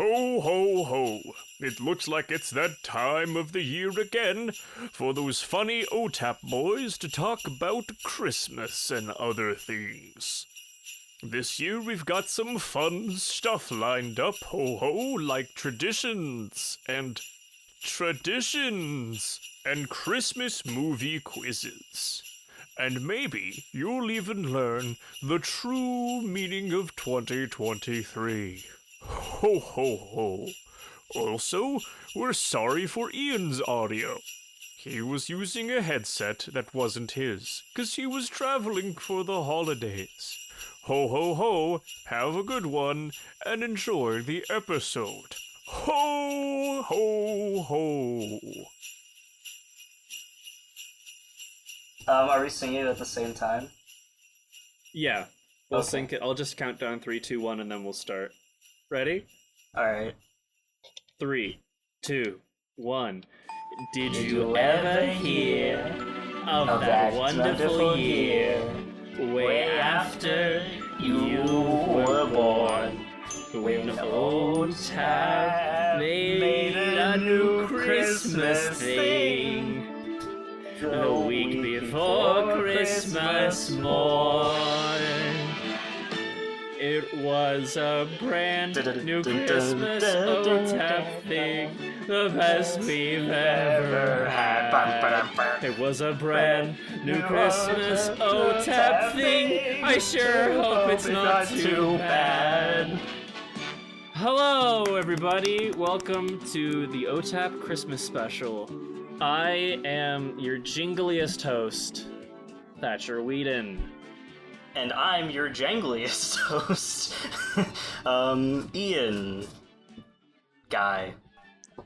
Ho, ho, ho. It looks like it's that time of the year again for those funny OtaP boys to talk about Christmas and other things. This year we've got some fun stuff lined up, ho ho, like traditions and Christmas movie quizzes. And maybe you'll even learn the true meaning of 2023. Ho ho ho. Also, we're sorry for Ian's audio. He was using a headset that wasn't his, 'cause he was traveling for the holidays. Ho ho ho, have a good one, and enjoy the episode. Ho ho ho. Are we singing it at the same time? Yeah. We'll sync it. I'll just count down 3, 2, 1, and then we'll start. Ready? Alright. 3, 2, 1. Did you ever hear of that wonderful year way after you were born? When OtaP made a new Christmas thing the week before Christmas morn. It was a brand new Christmas OtaP thing, the best we've ever had. It was a brand new Christmas OtaP thing, I sure hope it's not too bad. Hello everybody, welcome to the OtaP Christmas special. I am your jingliest host, Thatcher Whedon. And I'm your jangliest host, Ian. Guy.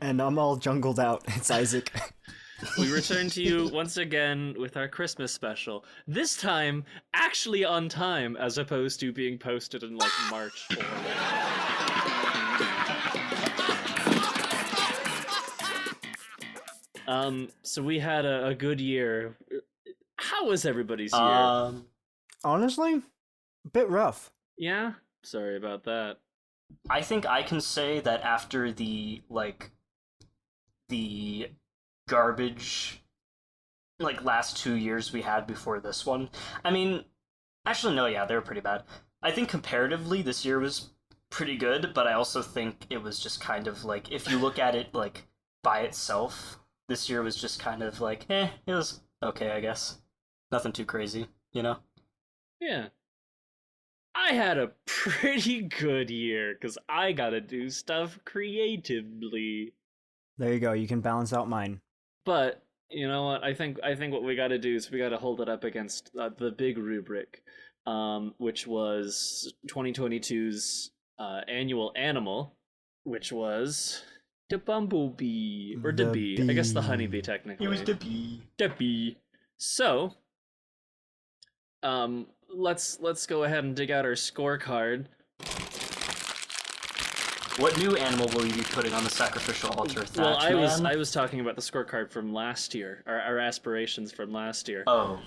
And I'm all jungled out. It's Isaac. We return to you once again with our Christmas special. This time, actually on time, as opposed to being posted in like March or so we had a good year. How was everybody's year? Honestly, a bit rough. Yeah? Sorry about that. I think I can say that after the garbage, last 2 years we had before this one. I mean, actually, no, yeah, they were pretty bad. I think comparatively, this year was pretty good, but I also think it was just kind of if you look at it, by itself, this year was just kind of it was okay, I guess. Nothing too crazy, you know? Yeah. I had a pretty good year, because I gotta do stuff creatively. There you go, you can balance out mine. But, you know what, I think what we gotta do is we gotta hold it up against the big rubric, which was 2022's annual animal, which was the bumblebee, or the bee. I guess the honeybee, technically. It was the bee. The bee. So, let's go ahead and dig out our scorecard. What new animal will you be putting on the sacrificial altar, Thatch? Well, I was talking about the scorecard from last year, our aspirations from last year. Oh.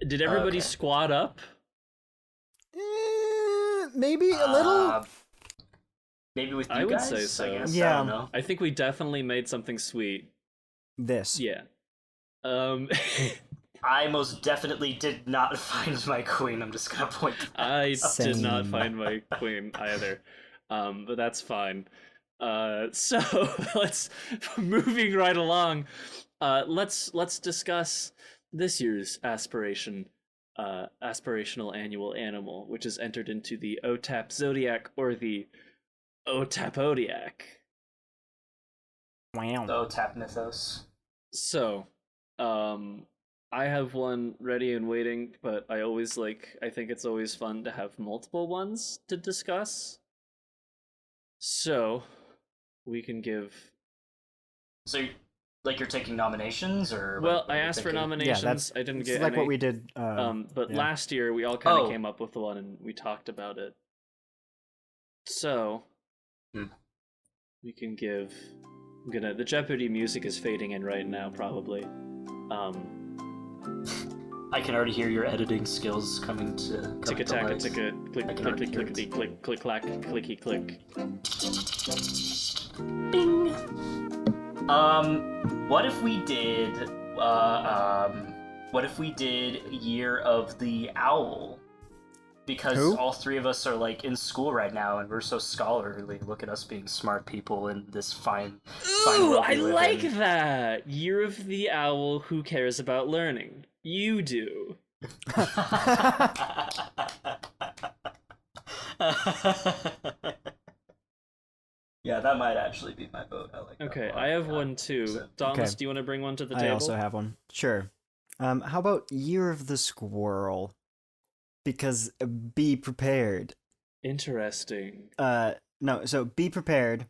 Did everybody squat up? Maybe a little. Maybe with you I would guys, say so. I guess. Yeah. I don't know. I think we definitely made something sweet. This. Yeah. I most definitely did not find my queen. I'm just gonna point that I out. did not find my queen either. But that's fine. So let's moving right along. Let's discuss this year's aspirational annual animal, which is entered into the OtaP Zodiac or the Otap. Wow. The OtaP mythos. So, I have one ready and waiting, but I think it's always fun to have multiple ones to discuss. So, we can give... So, you're taking nominations, or... Well, I asked for nominations, I didn't get any. What we did. But yeah. last year, we all kind of came up with one, and we talked about it. So, we can give... The Jeopardy music is fading in right now, probably. I can already hear your editing skills coming to Tick-a-tack, light. tick-a, click, I can click, already click, hear it. clickety, click, click, clack, clicky, click. Bing. What if we did? What if we did Year of the Owl? Because Who? all three of us are like in school right now, and we're so scholarly. Look at us being smart people in this fine Ooh, world I we live like in. that! Year of the Owl, who cares about learning? You do. Yeah, that might actually be my vote. I like that Okay, a lot. I have Yeah. one too. So- Thomas, Okay. do you want to bring one to the I table? also have one. Sure. How about Year of the Squirrel? Because be prepared. Interesting. No, so be prepared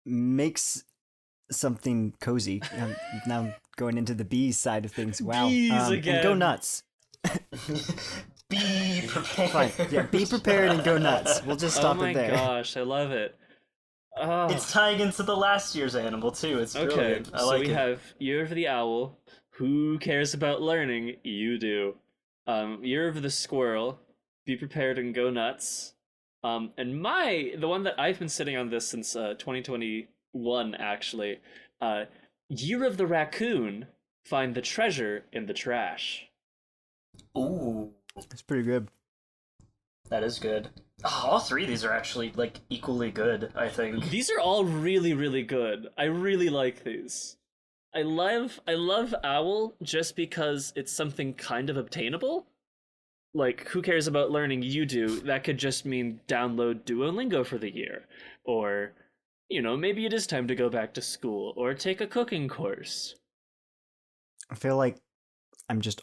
makes something cozy. Now I'm going into the bees side of things. Wow. Bees And go again. nuts. Be prepared. Fine. Yeah, be prepared and go nuts. We'll just stop Oh my it there. gosh, I love it. Oh. It's tying into the last year's animal too. It's Okay, brilliant. I so like we it. have Year of the Owl. Who cares about learning? You do. Year of the Squirrel. Be prepared and go nuts. And the one that I've been sitting on this since 2021 actually. Year of the Raccoon. Find the treasure in the trash. Ooh, It's pretty good. that is good. Oh, all three of these are actually like equally good. I think. These are all really, really good. I really like these. I love Owl just because it's something kind of obtainable. Like, who cares about learning? You do. That could just mean download Duolingo for the year. Or, maybe it is time to go back to school. Or take a cooking course. I feel like I'm just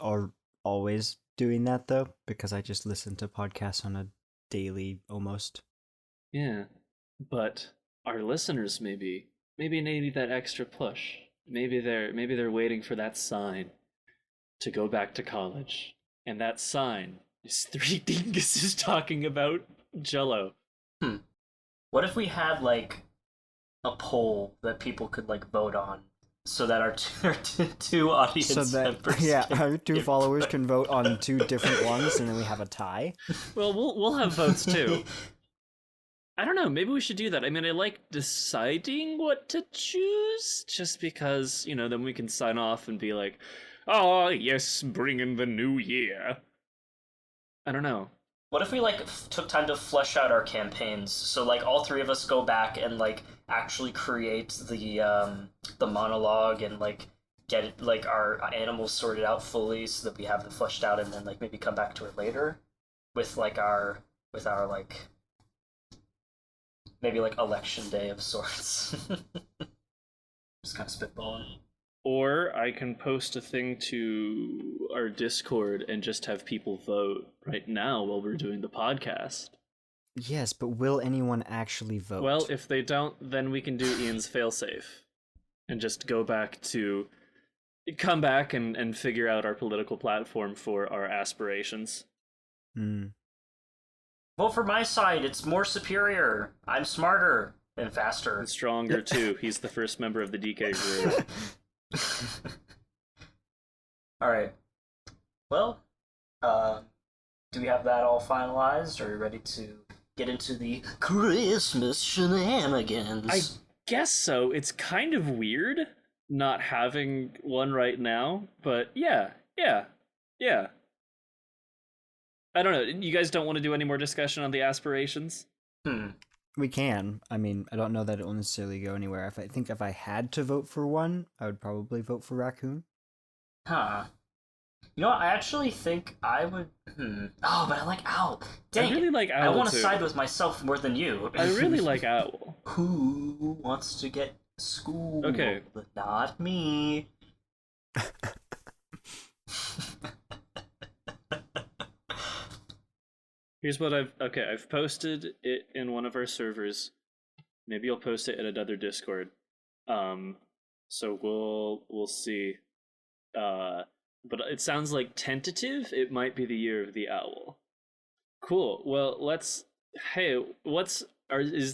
always doing that though, because I just listen to podcasts on a daily almost. Yeah. But our listeners maybe need that extra push. Maybe they're waiting for that sign to go back to college. And that sign is three dinguses talking about Jell-O. What if we had like a poll that people could like vote on, so that our two audience So that members yeah, can our two input? followers can vote on two different ones, and then we have a tie. Well, we'll have votes too. I don't know, maybe we should do that. I mean, I like deciding what to choose, just because, then we can sign off and be like, oh, yes, bring in the new year. I don't know. What if we like took time to flesh out our campaigns? So like all three of us go back and like actually create the monologue and like get it, like our animals sorted out fully so that we have them fleshed out, and then like maybe come back to it later with our like maybe like election day of sorts. Just kind of spitballing. Or I can post a thing to our Discord and just have people vote right now while we're doing the podcast. Yes, but will anyone actually vote? Well, if they don't, then we can do Ian's failsafe and just come back and figure out our political platform for our aspirations. Vote for my side. It's more superior. I'm smarter and faster. And stronger, too. He's the first member of the DK group. Alright. Well, do we have that all finalized? Are we ready to get into the Christmas shenanigans? I guess so. It's kind of weird not having one right now, but yeah. I don't know. You guys don't want to do any more discussion on the aspirations? We can. I mean, I don't know that it will necessarily go anywhere. If I had to vote for one, I would probably vote for Raccoon. Huh. You know what? I actually think I would... Oh, but I like Owl. Dang I really it. like Owl, I want to too. side with myself more than you. I really like Owl. Who wants to get schooled? Okay. Not me. Here's what I've posted it in one of our servers. Maybe I'll post it in another Discord. So we'll see. But it sounds like tentative. It might be the Year of the Owl. Cool. Well, is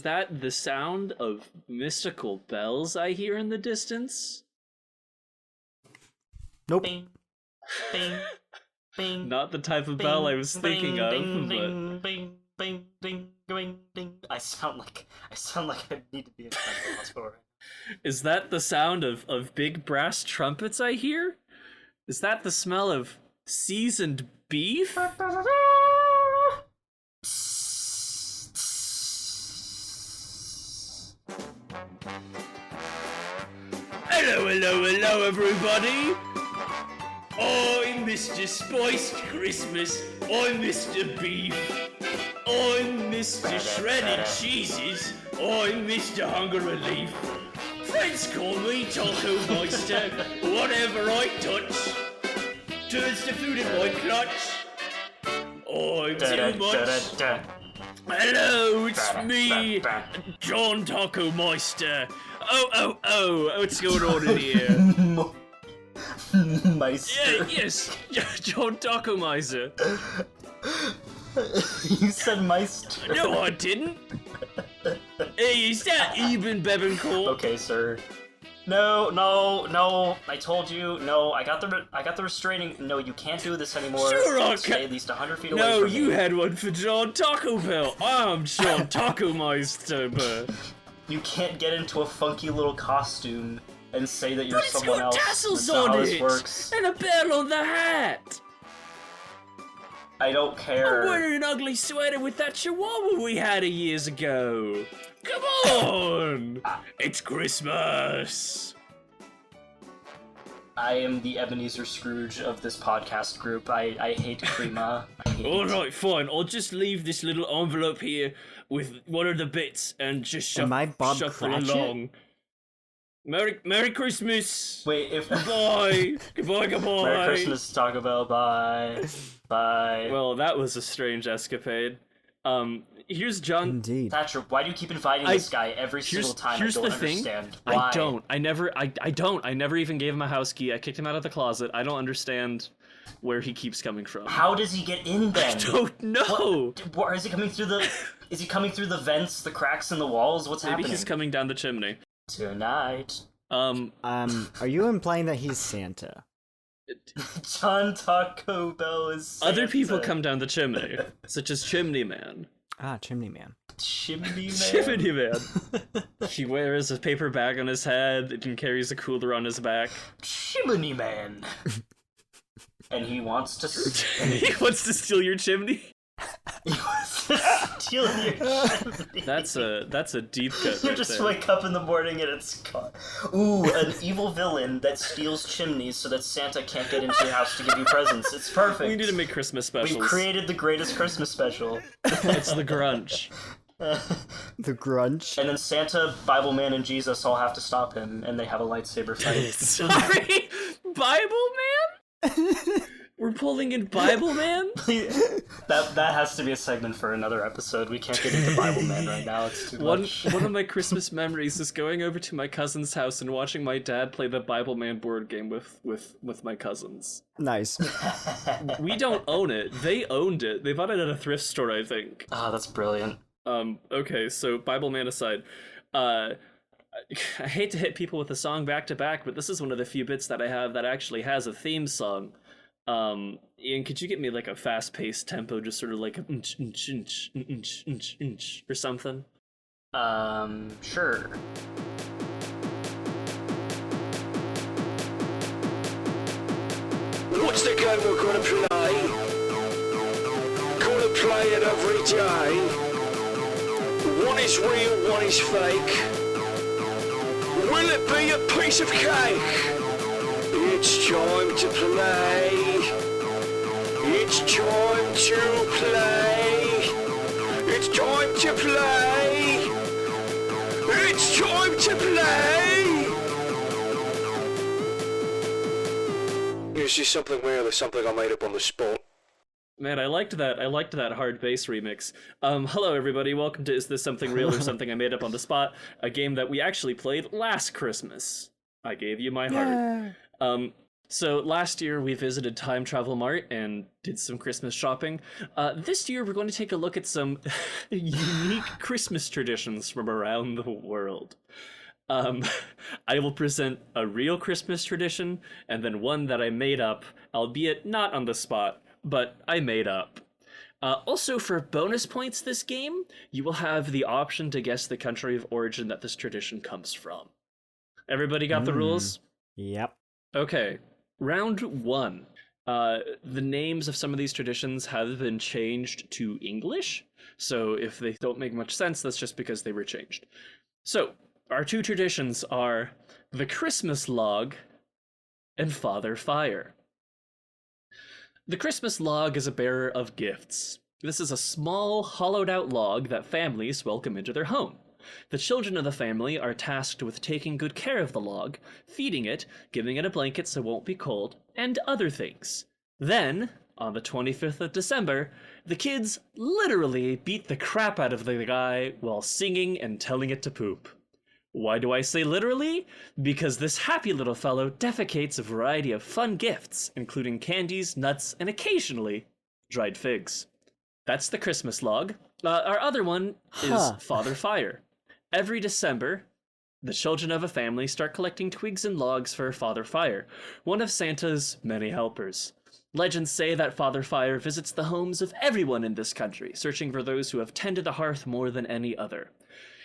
that the sound of mystical bells I hear in the distance? Nope. Bing. Bing. bing. Not the type of bell I was thinking of, Ding, but... ding, bing, bing, ding, ding, ding. I sound like I need to be in the hospital. Is that the sound of big brass trumpets I hear? Is that the smell of seasoned beef? Hello, everybody! I'm Mr. Spiced Christmas. I'm Mr. Beef. I'm Mr. Shredded Cheeses. I'm Mr. Hunger Relief. Friends call me Taco-Miester. Whatever I touch turns to food in my clutch. I'm too much. Hello, it's me, John Taco-Miester. Oh, what's going on in here? Meister. Yeah, yes, John Taco-Miester. You said Meister. No, I didn't. Hey, is that Eben Bebencourt? Okay, sir. No. I told you. No, I got the restraining. No, you can't do this anymore. Sure, I Stay can. at least 100 feet away No, from you me. had one for John Taco Bell. I'm John Taco-Miester. You can't get into a funky little costume and say that you're But it's someone got else. tassels That's not on how it this works. and a bell on the hat. I don't I'm care. wearing an ugly sweater with that chihuahua we had years ago. Come on! It's Christmas! I am the Ebenezer Scrooge of this podcast group. I hate Crema. I hate Alright, fine. I'll just leave this little envelope here with one of the bits and just Am I Bob shuffle Cratchit? along. Merry Christmas! Wait, if Goodbye! Goodbye! Merry Christmas, Taco Bell. Bye. Bye. Well, that was a strange escapade. Here's John. Indeed. Thatcher, why do you keep inviting this guy every single time? Here's I don't the thing. understand. Why? I never even gave him a house key. I kicked him out of the closet. I don't understand where he keeps coming from. How does he get in then? I don't know. What, is he coming through the? Is he coming through the vents, the cracks in the walls? What's Maybe happening? he's coming down the chimney. Tonight. Are you implying that he's Santa? John Taco Bell is Santa. Other people come down the chimney, such as Chimneyman. Ah, Chimneyman. Chimneyman. Chimneyman. He wears a paper bag on his head and carries a cooler on his back. Chimneyman. And he wants to. He wants to steal your chimney. He wants to steal your chimney. That's a deep cut. You right just there. wake up in the morning and it's gone. Ooh, an evil villain that steals chimneys so that Santa can't get into your house to give you presents. It's perfect. We need to make Christmas specials. We've created the greatest Christmas special. It's the Grunch. The Grunch. And then Santa, Bible Man, and Jesus all have to stop him, and they have a lightsaber fight. Sorry, Bible Man. We're pulling in Bible Man. that has to be a segment for another episode. We can't get into Bible Man right now. It's too much. One of my Christmas memories is going over to my cousin's house and watching my dad play the Bible Man board game with my cousins. Nice. We don't own it. They owned it. They bought it at a thrift store, I think. Ah, that's brilliant. Okay, so Bible Man aside, I hate to hit people with a song back to back, but this is one of the few bits that I have that actually has a theme song. Ian, could you get me like a fast-paced tempo, just sort of like a or something? Sure. What's the game we're gonna play? Gonna play it every day. One is real, one is fake. Will it be a piece of cake? It's time to play. It's time to play. It's time to play. It's time to play. Is this something weird or something I made up on the spot? Man, I liked that hard bass remix. Hello everybody, welcome to Is This Something Real or Something I Made Up on the Spot, a game that we actually played last Christmas. I gave you my heart. So last year we visited Time Travel Mart and did some Christmas shopping. This year we're going to take a look at some unique Christmas traditions from around the world. I will present a real Christmas tradition and then one that I made up, albeit not on the spot, but I made up. Also, for bonus points this game, you will have the option to guess the country of origin that this tradition comes from. Everybody got the rules? Yep. Okay, round 1. The names of some of these traditions have been changed to English, so if they don't make much sense, that's just because they were changed. So, our 2 traditions are the Christmas log and Father Fire. The Christmas log is a bearer of gifts. This is a small, hollowed-out log that families welcome into their home. The children of the family are tasked with taking good care of the log, feeding it, giving it a blanket so it won't be cold, and other things. Then, on the 25th of December, the kids literally beat the crap out of the guy while singing and telling it to poop. Why do I say literally? Because this happy little fellow defecates a variety of fun gifts, including candies, nuts, and occasionally dried figs. That's the Christmas log. Our other one is Father Fire. Every December, the children of a family start collecting twigs and logs for Father Fire, one of Santa's many helpers. Legends say that Father Fire visits the homes of everyone in this country, searching for those who have tended the hearth more than any other.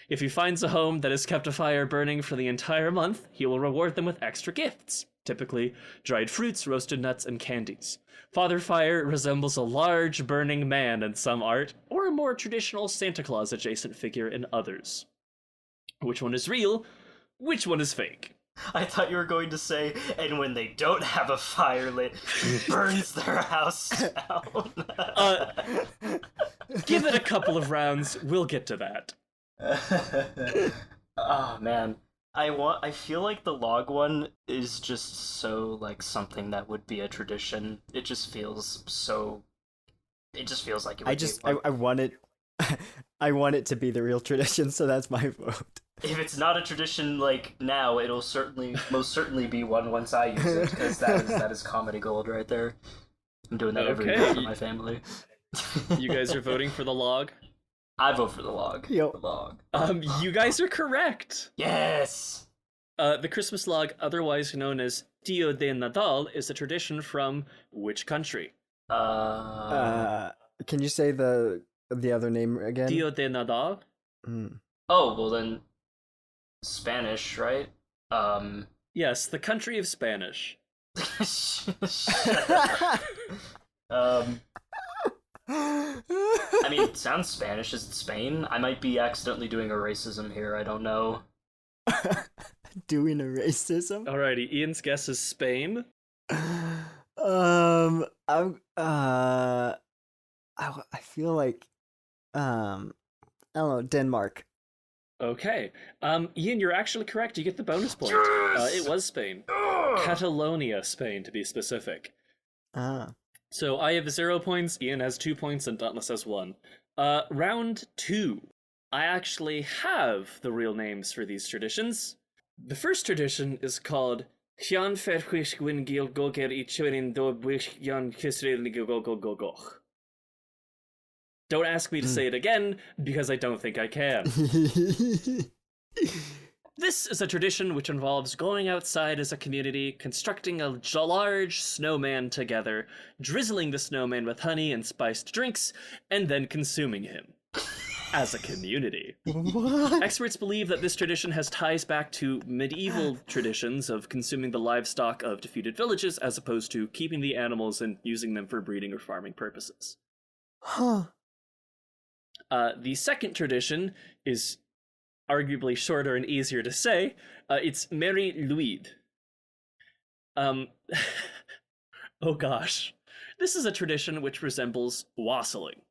If he finds a home that has kept a fire burning for the entire month, he will reward them with extra gifts, typically dried fruits, roasted nuts, and candies. Father Fire resembles a large burning man in some art, or a more traditional Santa Claus adjacent figure in others. Which one is real? Which one is fake? I thought you were going to say, and when they don't have a fire lit, he burns their house down. Give it a couple of rounds, we'll get to that. Oh man, I feel like the log one is just so like something that would be a tradition. It just feels like it would I want it I want it to be the real tradition, so that's my vote. If it's not a tradition like now, it'll most certainly be one once I use it, because that is comedy gold right there. I'm doing that every year for my family. You guys are voting for the log? I vote for the log. Yep. The log. You guys are correct. Yes. The Christmas log, otherwise known as Dia de Nadal, is a tradition from which country? Can you say the other name again? Dia de Nadal? Oh, well then, Spanish, right? Yes, the country of Spanish. I mean, it sounds Spanish. Is it Spain? I might be accidentally doing a racism here. I don't know. Doing a racism? Alrighty, Ian's guess is Spain. I feel like, I don't know, Denmark. Okay. Ian, you're actually correct. You get the bonus point. It was Spain. Catalonia, Spain, to be specific. So I have 0 points, Ian has 2 points, and Dauntless has 1. Round 2. I actually have the real names for these traditions. The first tradition is called Hjan Ferhuish Gwingil Goger I Churin Do Wish Jan Kisril Gogogogogoch. Don't ask me to say it again, because I don't think I can. This is a tradition which involves going outside as a community, constructing a large snowman together, drizzling the snowman with honey and spiced drinks, and then consuming him. As a community. What? Experts believe that this tradition has ties back to medieval traditions of consuming the livestock of defeated villages, as opposed to keeping the animals and using them for breeding or farming purposes. Huh. The second tradition is arguably shorter and easier to say. It's Mary Louide. Oh gosh. This is a tradition which resembles wassailing.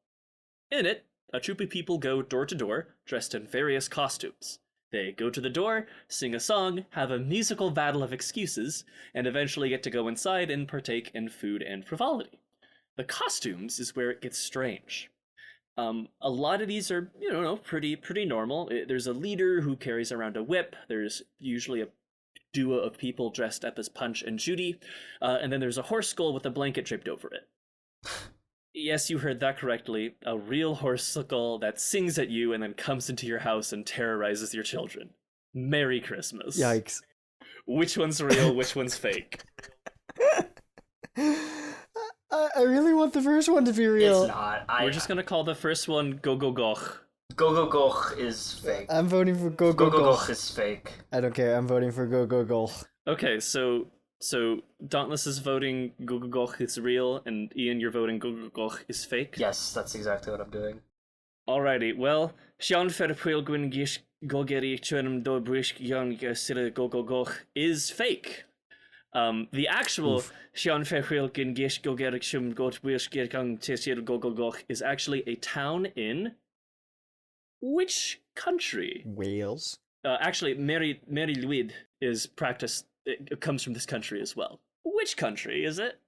In it, a troop of people go door to door, dressed in various costumes. They go to the door, sing a song, have a musical battle of excuses, and eventually get to go inside and partake in food and frivolity. The costumes is where it gets strange. A lot of these are, pretty normal. There's a leader who carries around a whip. There's usually a duo of people dressed up as Punch and Judy. And then there's a horse skull with a blanket draped over it. Yes, you heard that correctly. A real horse skull that sings at you and then comes into your house and terrorizes your children. Merry Christmas. Yikes. Which one's real, which one's fake? I I really want the first one to be real. It's not. We're just gonna call the first one Go Go Goch. Go Go Goch is fake. I'm voting for Go Go Go Go Goch. Goch is fake. I don't care. I'm voting for Go Go Goch. Okay, so Dauntless is voting Go Go Goch is real, and Ian, you're voting Go Go Goch is fake. Yes, that's exactly what I'm doing. Alrighty, well, Sean Ferpil Gwyn Gish Gogeri Chunum Do Brish Young Sira Go Go Goch is fake. The actual Sean Ferpil Gwyn Gish Gogeri Chum Go Brish Gergang Tesir Go Go Goch is actually a town in which country? Wales. Actually, Mary Louise is practiced. It comes from this country as well. Which country is it?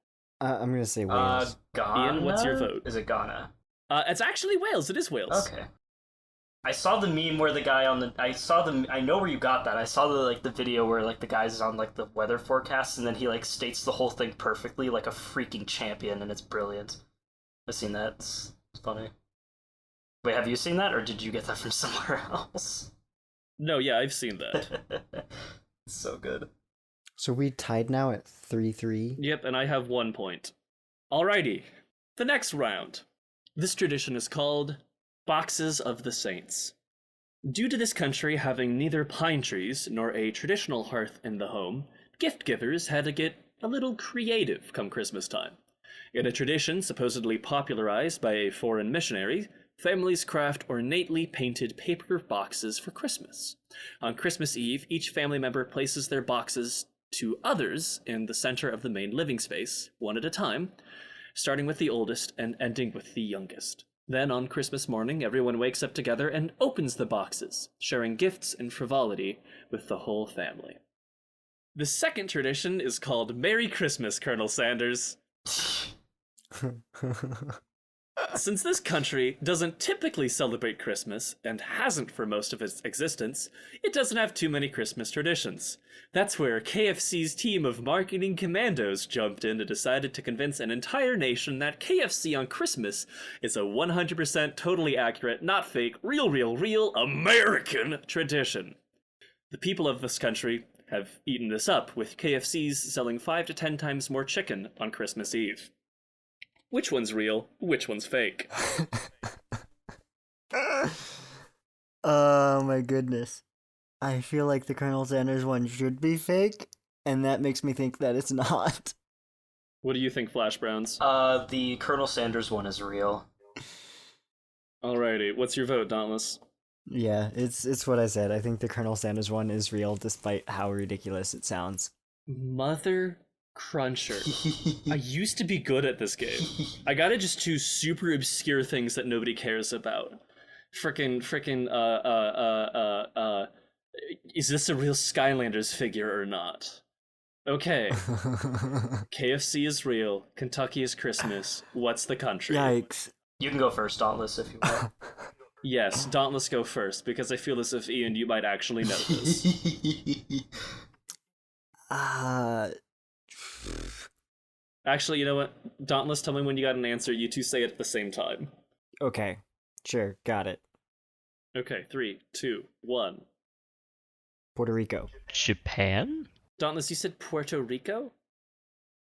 I'm gonna say Wales. Ghana? Ian, what's your vote? Is it Ghana? It's actually Wales. It is Wales. Okay. I saw the meme where the guy on the... I know where you got that. I saw the video where, the guy's on, the weather forecast, and then he, states the whole thing perfectly like a freaking champion, and it's brilliant. I've seen that. It's funny. Wait, have you seen that, or did you get that from somewhere else? No, yeah, I've seen that. It's so good. So we tied now at 3-3. Yep, and I have 1 point. Alrighty, the next round. This tradition is called Boxes of the Saints. Due to this country having neither pine trees nor a traditional hearth in the home, gift givers had to get a little creative come Christmas time. In a tradition supposedly popularized by a foreign missionary, families craft ornately painted paper boxes for Christmas. On Christmas Eve, each family member places their boxes to others in the center of the main living space, one at a time, starting with the oldest and ending with the youngest. Then on Christmas morning, everyone wakes up together and opens the boxes, sharing gifts and frivolity with the whole family. The second tradition is called Merry Christmas, Colonel Sanders. Since this country doesn't typically celebrate Christmas, and hasn't for most of its existence, it doesn't have too many Christmas traditions. That's where KFC's team of marketing commandos jumped in and decided to convince an entire nation that KFC on Christmas is a 100% totally accurate, not fake, real American tradition. The people of this country have eaten this up, with KFCs selling 5 to 10 times more chicken on Christmas Eve. Which one's real? Which one's fake? Oh my goodness. I feel like the Colonel Sanders one should be fake, and that makes me think that it's not. What do you think, Flash Browns? The Colonel Sanders one is real. Alrighty, what's your vote, Dauntless? Yeah, it's what I said. I think the Colonel Sanders one is real, despite how ridiculous it sounds. Mother Cruncher. I used to be good at this game. I gotta just choose super obscure things that nobody cares about. Is this a real Skylanders figure or not? Okay. KFC is real. Kentucky is Christmas. What's the country? Yikes. You can go first, Dauntless, if you want. Yes, Dauntless go first, because I feel as if, Ian, you might actually know this. Actually, you know what? Dauntless, tell me when you got an answer. You two say it at the same time. Okay. Sure, got it. Okay, 3, 2, 1. Puerto Rico. Japan? Dauntless, you said Puerto Rico?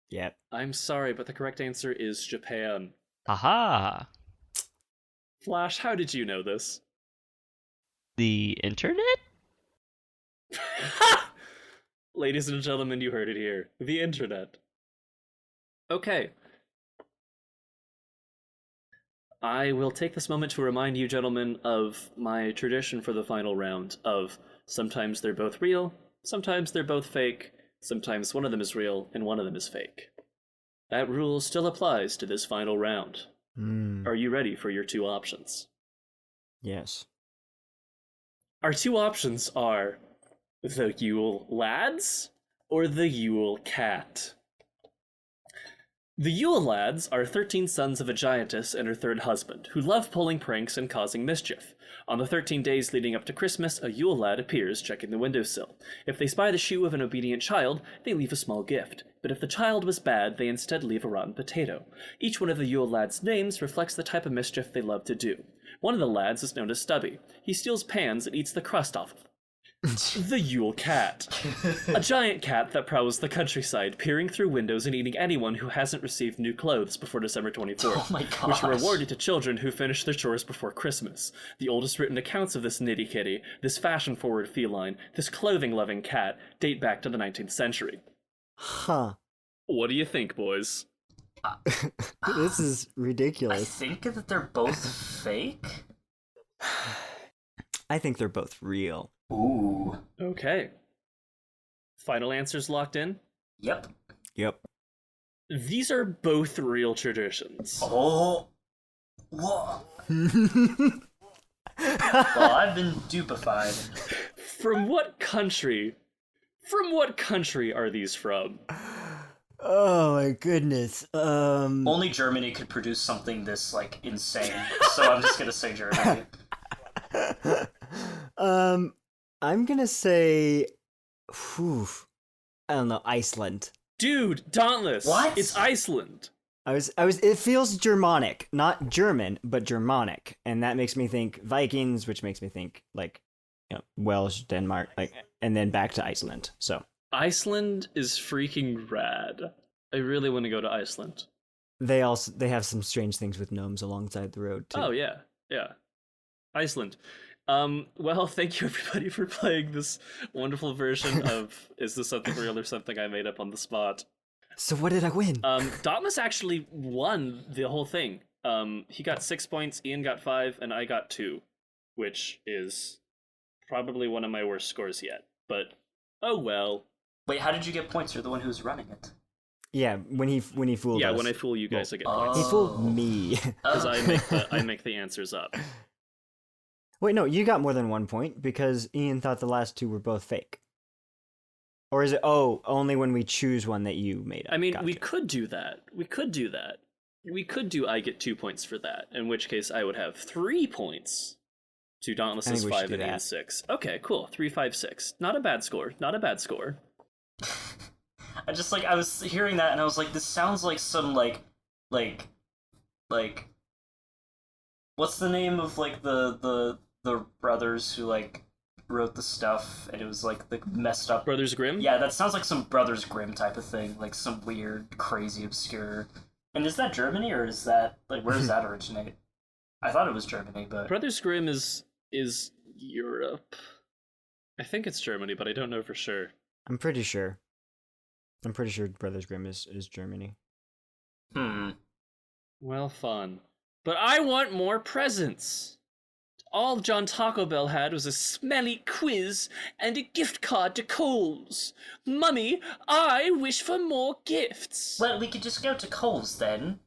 Yep. I'm sorry, but the correct answer is Japan. Aha! Flash, how did you know this? The internet? Ladies and gentlemen, you heard it here. The internet. Okay. I will take this moment to remind you, gentlemen, of my tradition for the final round of sometimes they're both real, sometimes they're both fake, sometimes one of them is real and one of them is fake. That rule still applies to this final round. Are you ready for your two options? Yes. Our two options are the Yule Lads or the Yule Cat. The Yule Lads are 13 sons of a giantess and her third husband, who love pulling pranks and causing mischief. On the 13 days leading up to Christmas, a Yule Lad appears, checking the windowsill. If they spy the shoe of an obedient child, they leave a small gift. But if the child was bad, they instead leave a rotten potato. Each one of the Yule Lads' names reflects the type of mischief they love to do. One of the lads is known as Stubby. He steals pans and eats the crust off of them. The Yule Cat. A giant cat that prowls the countryside, peering through windows and eating anyone who hasn't received new clothes before December 24th. Oh my gosh. Which were awarded to children who finished their chores before Christmas. The oldest written accounts of this nitty kitty, this fashion-forward feline, this clothing-loving cat, date back to the 19th century. Huh. What do you think, boys? This is I ridiculous. think that they're both fake. I think they're both real. Ooh. Okay. Final answers locked in? Yep. Yep. These are both real traditions. Oh. Whoa. Well, I've been dupified. From what country? From what country are these from? Oh my goodness. Only Germany could produce something this, like, insane. So I'm just gonna say Germany. I'm gonna say, I don't know, Iceland. Dude, Dauntless. What? It's Iceland. It feels Germanic, not German, but Germanic, and that makes me think Vikings, which makes me think like, Welsh, Denmark, like, and then back to Iceland. So Iceland is freaking rad. I really want to go to Iceland. they have some strange things with gnomes alongside the road too. Oh yeah. Iceland. Well, thank you everybody for playing this wonderful version of Is This Something Real or Something I Made Up on the Spot. So what did I win? Dauntless actually won the whole thing. He got 6 points, Ian got 5, and I got 2, which is probably one of my worst scores yet. But oh well. Wait, how did you get points? You're the one who's running it. Yeah, when he fooled us. Yeah, when I fool you guys, I get points. He fooled me. Because I make the answers up. Wait, no, you got more than 1 point because Ian thought the last two were both fake. Or is it, only when we choose one that you made up? I mean, Gotcha. we could do that. We could do I get 2 points for that, in which case I would have 3 points to Dauntless's 5 and Ian's 6. Okay, cool. 3, 5, 6. Not a bad score. I was hearing that and I was like, this sounds like some, like, what's the name of, like, the brothers who, like, wrote the stuff, and it was, like, the messed up... Brothers Grimm? Yeah, that sounds like some Brothers Grimm type of thing, like, some weird, crazy, obscure... And is that Germany, or is that, like, where does that originate? I thought it was Germany, but... Brothers Grimm is Europe. I think it's Germany, but I don't know for sure. I'm pretty sure Brothers Grimm is Germany. Well, fun. But I want more presents! All John Taco Bell had was a smelly quiz and a gift card to Kohl's. Mummy, I wish for more gifts. Well, we could just go to Kohl's, then.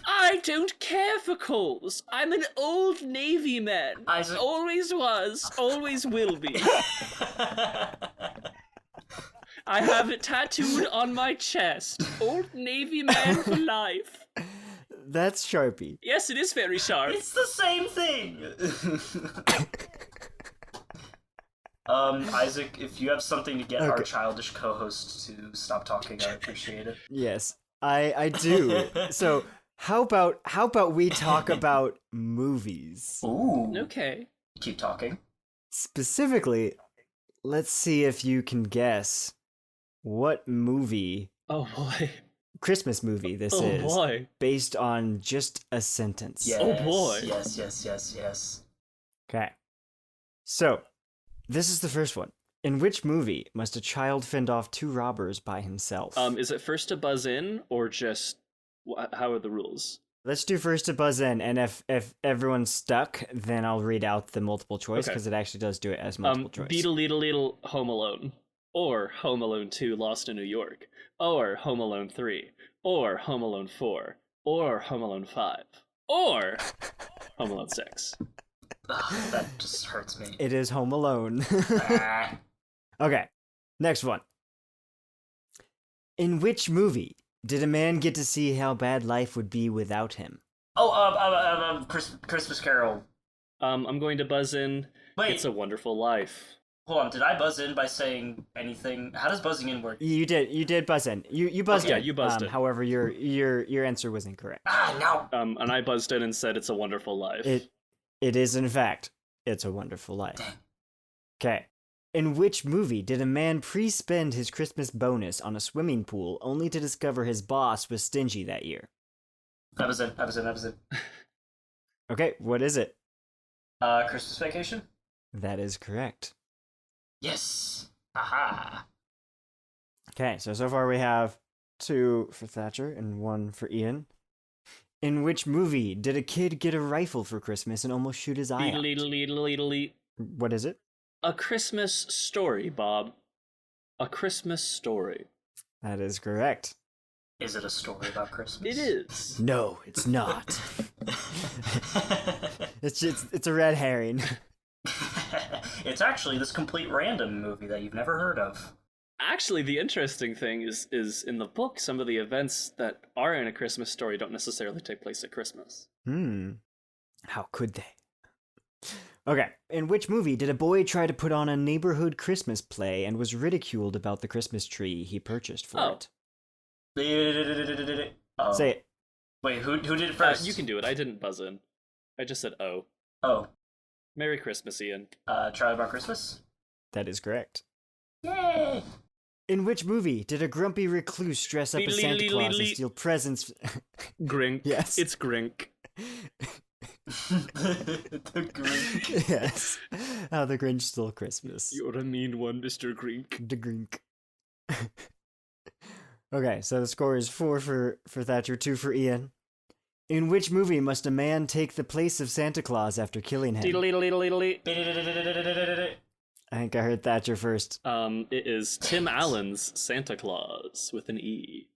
I don't care for Kohl's. I'm an old Navy man. Isaac... Always was, always will be. I have it tattooed on my chest. Old Navy man for life. That's Sharpie. Yes, it is very sharp. It's the same thing! Isaac, if you have something to get our childish co-host to stop talking, I appreciate it. Yes, I do. So how about we talk about movies? Ooh. Okay. Keep talking. Specifically, let's see if you can guess what movie, Oh boy. Christmas movie this is, Boy. based on just a sentence. Yes, Oh, boy. Yes. Okay. So, this is the first one. In which movie must a child fend off 2 robbers by himself? Is it first to buzz in, or just... how are the rules? Let's do first to buzz in, and if everyone's stuck, then I'll read out the multiple choice, because it actually does do it as multiple choice. Beetle Home Alone. Or Home Alone 2 Lost in New York. Or Home Alone 3. Or Home Alone 4. Or Home Alone 5. Or Home Alone 6. Ugh, that just hurts me. It is Home Alone. Ah. Okay, next one. In which movie did a man get to see how bad life would be without him? Christmas Carol. I'm going to buzz in. Wait. It's a Wonderful Life. Hold on, did I buzz in by saying anything? How does buzzing in work? You did buzz in. You buzzed in. Yeah, you buzzed in. However, your answer was incorrect. Ah, no! And I buzzed in and said It's a Wonderful Life. It is in fact It's a Wonderful Life. Okay. In which movie did a man pre-spend his Christmas bonus on a swimming pool only to discover his boss was stingy that year? I was in. Okay, what is it? Christmas Vacation? That is correct. Yes! Aha! Okay, so far we have 2 for Thatcher and 1 for Ian. In which movie did a kid get a rifle for Christmas and almost shoot his eye out? What is it? A Christmas Story, Bob. A Christmas Story. That is correct. Is it a story about Christmas? It is. No, it's not. It's a red herring. It's actually this complete random movie that you've never heard of. Actually, the interesting thing is in the book, some of the events that are in A Christmas Story don't necessarily take place at Christmas. How could they? Okay. In which movie did a boy try to put on a neighborhood Christmas play and was ridiculed about the Christmas tree he purchased for it? Oh. Say it. Wait, who did it first? You can do it. I didn't buzz in. I just said, oh. Oh. Merry Christmas, Ian. Charlie Brown Christmas? That is correct. Yay! In which movie did a grumpy recluse dress up as Santa Claus and steal presents? Grink. Yes. It's Grink. The Grink. Yes. How the Grinch stole Christmas. You're a mean one, Mr. Grink. The Grink. Okay, so the score is 4 for Thatcher, 2 for Ian. In which movie must a man take the place of Santa Claus after killing him? I think I heard Thatcher first. It is Tim Allen's Santa Claus with an E.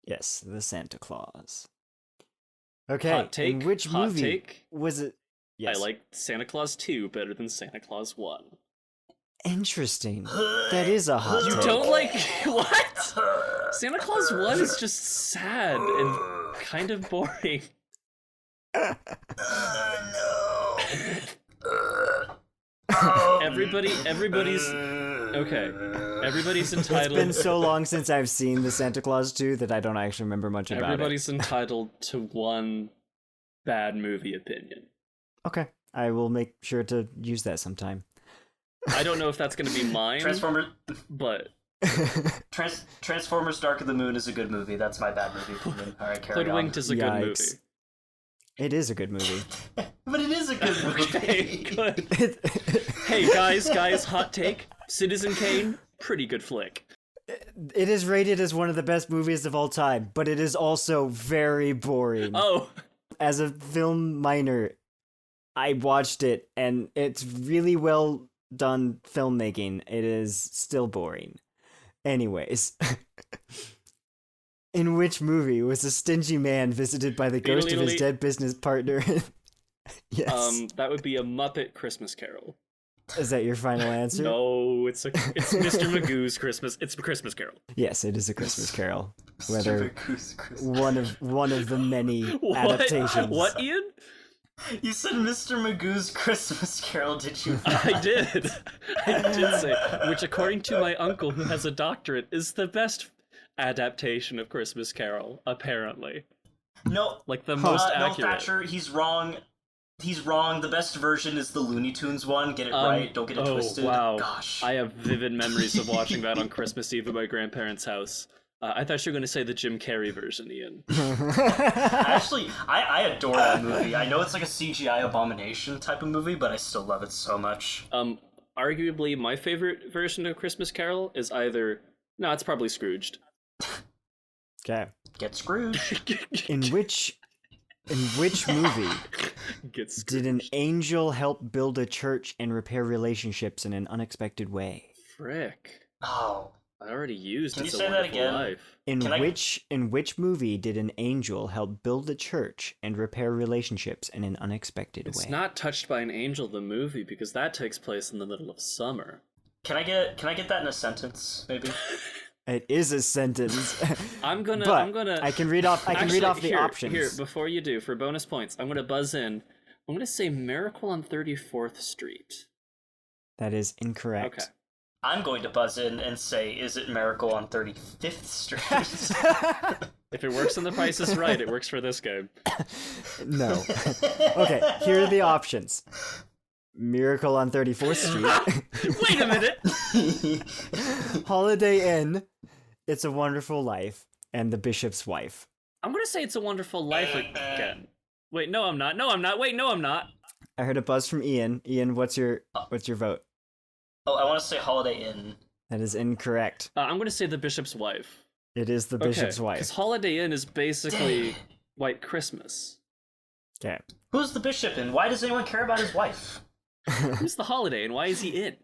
Yes, the Santa Claus. Okay, Hot take, in which hot movie take. was it? Yes. I like Santa Claus 2 better than Santa Claus 1. Interesting. That is a hot You take. don't like... What? Santa Claus 1 is just sad and kind of boring. Everybody's... Okay. Everybody's entitled... It's been so long since I've seen the Santa Claus 2 that I don't actually remember much about Everybody's entitled to one bad movie opinion. Okay, I will make sure to use that sometime. I don't know if that's going to be mine, but... Transformers Dark of the Moon is a good movie. That's my bad movie opinion. Alright, carry on. Hoodwinked is a good movie. It is a good movie. But it is a good movie. Okay, good. Hey, guys, hot take. Citizen Kane, pretty good flick. It is rated as one of the best movies of all time, but it is also very boring. Oh. As a film minor, I watched it, and it's really well done filmmaking. It is still boring. Anyways. In which movie was a stingy man visited by the ghost of his dead business partner? Yes. That would be A Muppet Christmas Carol. Is that your final answer? No, it's Mr. Magoo's Christmas. It's a Christmas Carol. Yes, it is A Christmas Carol. Whether one of the many adaptations. What, Ian? You said Mr. Magoo's Christmas Carol, did you? I did. I did say, which according to my uncle who has a doctorate is the best adaptation of Christmas Carol, apparently. No. Like the most accurate. No, Thatcher, he's wrong. He's wrong. The best version is the Looney Tunes one. Get it right. Don't get it twisted. Wow. Gosh. I have vivid memories of watching that on Christmas Eve at my grandparents' house. I thought you were going to say the Jim Carrey version, Ian. Actually, I adore that movie. I know it's like a CGI abomination type of movie, but I still love it so much. Arguably, my favorite version of Christmas Carol is either... No, it's probably Scrooged. Okay. Get Scrooged. In which movie did an angel help build a church and repair relationships in an unexpected way? Frick. Oh. I already used Can you It's say a that Wonderful again? Life. In which movie did an angel help build a church and repair relationships in an unexpected way? It's not Touched by an Angel, the movie, because that takes place in the middle of summer. Can I get that in a sentence, maybe? It is a sentence. I'm gonna. I can read off the options. Here, before you do, for bonus points, I'm gonna buzz in. I'm gonna say Miracle on 34th Street. That is incorrect. Okay. I'm going to buzz in and say, is it Miracle on 35th Street? If it works on The Price is Right, it works for this game. No. Okay, here are the options. Miracle on 34th Street. Wait a minute. Holiday Inn, It's a Wonderful Life, and The Bishop's Wife. I'm gonna say It's a Wonderful Life again. Wait, no, I'm not. No, I'm not. Wait, no, I'm not. I heard a buzz from Ian. Ian, what's your vote? Oh, I want to say Holiday Inn. That is incorrect. I'm gonna say The Bishop's Wife. It is The Bishop's Because Wife. Holiday Inn is basically White Christmas. Okay. Who's the bishop and why does anyone care about his wife? Who's the holiday and why is he in?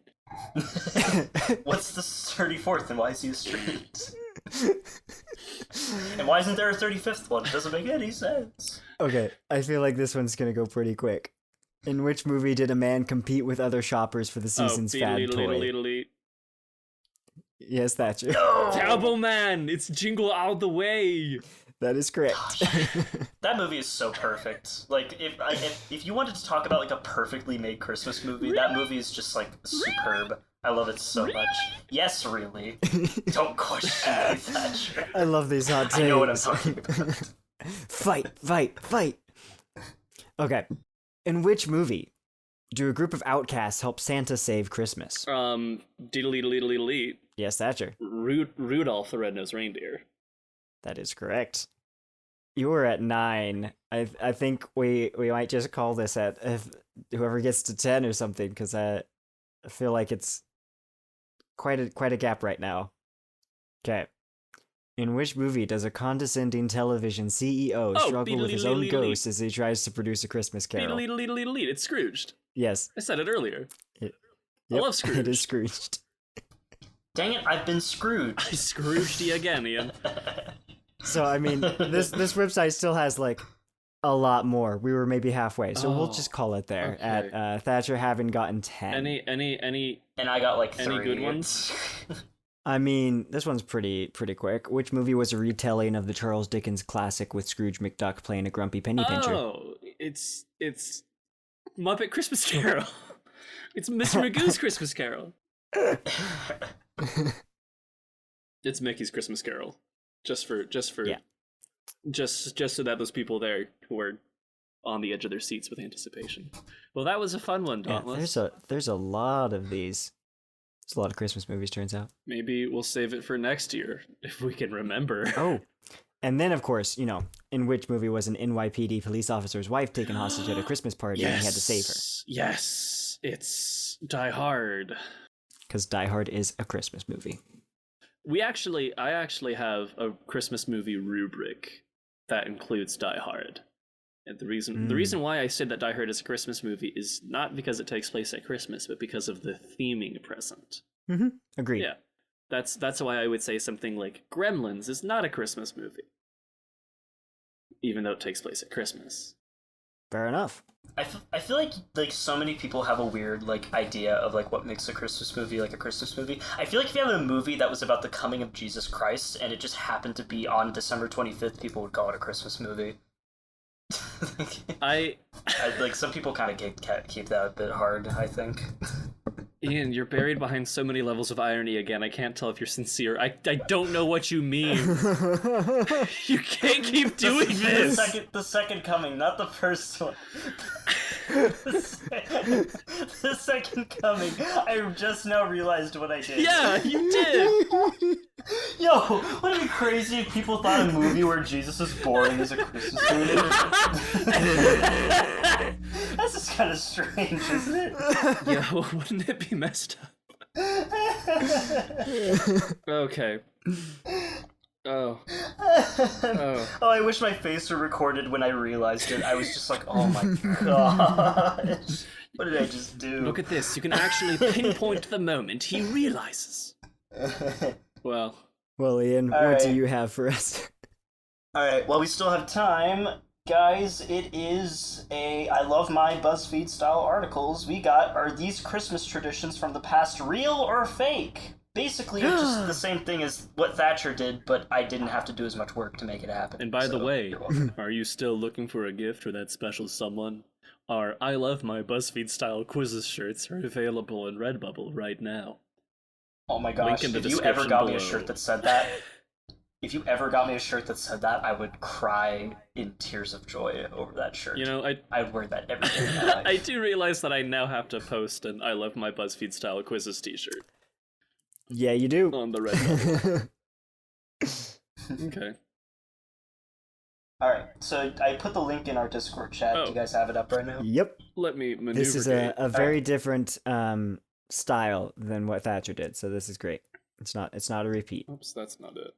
What's the 34th and why is he a street? And why isn't there a 35th one? It doesn't make any sense. Okay, I feel like this one's gonna go pretty quick. In which movie did a man compete with other shoppers for the season's fad toy? Yes, Thatcher. No! Turbo Man! It's Jingle All the Way! That is correct. That movie is so perfect. Like, if you wanted to talk about like a perfectly made Christmas movie, that movie is just like superb. I love it so much. Yes, really. Don't question me, Thatcher. I love these hot takes. I know what I'm talking about. Fight. Okay. In which movie do a group of outcasts help Santa save Christmas? Diddle-diddle-diddle-diddle. Yes, Thatcher. Rudolph the Red-Nosed Reindeer. That is correct. You were at 9. I think we might just call this at whoever gets to 10 or something, because I feel like it's quite a gap right now. Okay. In which movie does a condescending television CEO struggle with his own ghost as he tries to produce a Christmas Carol? It's Scrooged. Yes. I said it earlier. Yep, I love Scrooge. It is Scrooged. Dang it, I've been screwed. I Scrooged you again, Ian. So, I mean, this website still has, like, a lot more. We were maybe halfway, so we'll just call it there at Thatcher having gotten 10. Any And I got like 3. any good ones? I mean, this one's pretty quick. Which movie was a retelling of the Charles Dickens classic with Scrooge McDuck playing a grumpy penny pincher? Oh, it's Muppet Christmas Carol. It's Mr. Magoo's Christmas Carol. It's Mickey's Christmas Carol. Just so that those people there who are on the edge of their seats with anticipation. Well, that was a fun one, Dauntless. Yeah, there's a lot of these. There's a lot of Christmas movies, turns out. Maybe we'll save it for next year if we can remember. Oh, and then of course, in which movie was an NYPD police officer's wife taken hostage at a Christmas party and he had to save her? Yes, it's Die Hard. Because Die Hard is a Christmas movie. I actually have a Christmas movie rubric that includes Die Hard. And the reason why I said that Die Hard is a Christmas movie is not because it takes place at Christmas, but because of the theming present. Mm-hmm. Agreed. Yeah. That's why I would say something like Gremlins is not a Christmas movie. Even though it takes place at Christmas. Fair enough. I feel like so many people have a weird like idea of like what makes a Christmas movie like a Christmas movie. I feel like if you have a movie that was about the coming of Jesus Christ and it just happened to be on December 25th, people would call it a Christmas movie. I like some people kind of keep that a bit hard, I think. Ian, you're buried behind so many levels of irony again. I can't tell if you're sincere. I don't know what you mean. You can't keep doing this. The second coming, not the first one. The second coming. I just now realized what I did. Yeah, you did. Yo, wouldn't it be crazy if people thought a movie where Jesus is born is a Christmas movie? That's just kind of strange, isn't it? Yo, wouldn't it be messed up? Okay. Oh, I wish my face were recorded when I realized it. I was just like, oh my gosh. What did I just do? Look at this. You can actually pinpoint the moment he realizes. Well, Ian, what do you have for us? Alright, well, we still have time. Guys, it is I love my BuzzFeed style articles. We got, are these Christmas traditions from the past real or fake? Basically, it's just the same thing as what Thatcher did, but I didn't have to do as much work to make it happen. And by the way, are you still looking for a gift for that special someone? Our I love my BuzzFeed style quizzes shirts are available in Redbubble right now. Oh my gosh, if you ever got me a shirt that said that, if you ever got me a shirt that said that, I would cry in tears of joy over that shirt. You know, I would wear that every day of my life. I do realize that I now have to post an I Love My BuzzFeed Style Quizzes t-shirt Yeah, you do. on the red button. Okay. Alright, so I put the link in our Discord chat. Oh. Do you guys have it up right now? Yep. Let me maneuver. This is a very different style than what Thatcher did, so this is great. It's not a repeat. Oops, that's not it.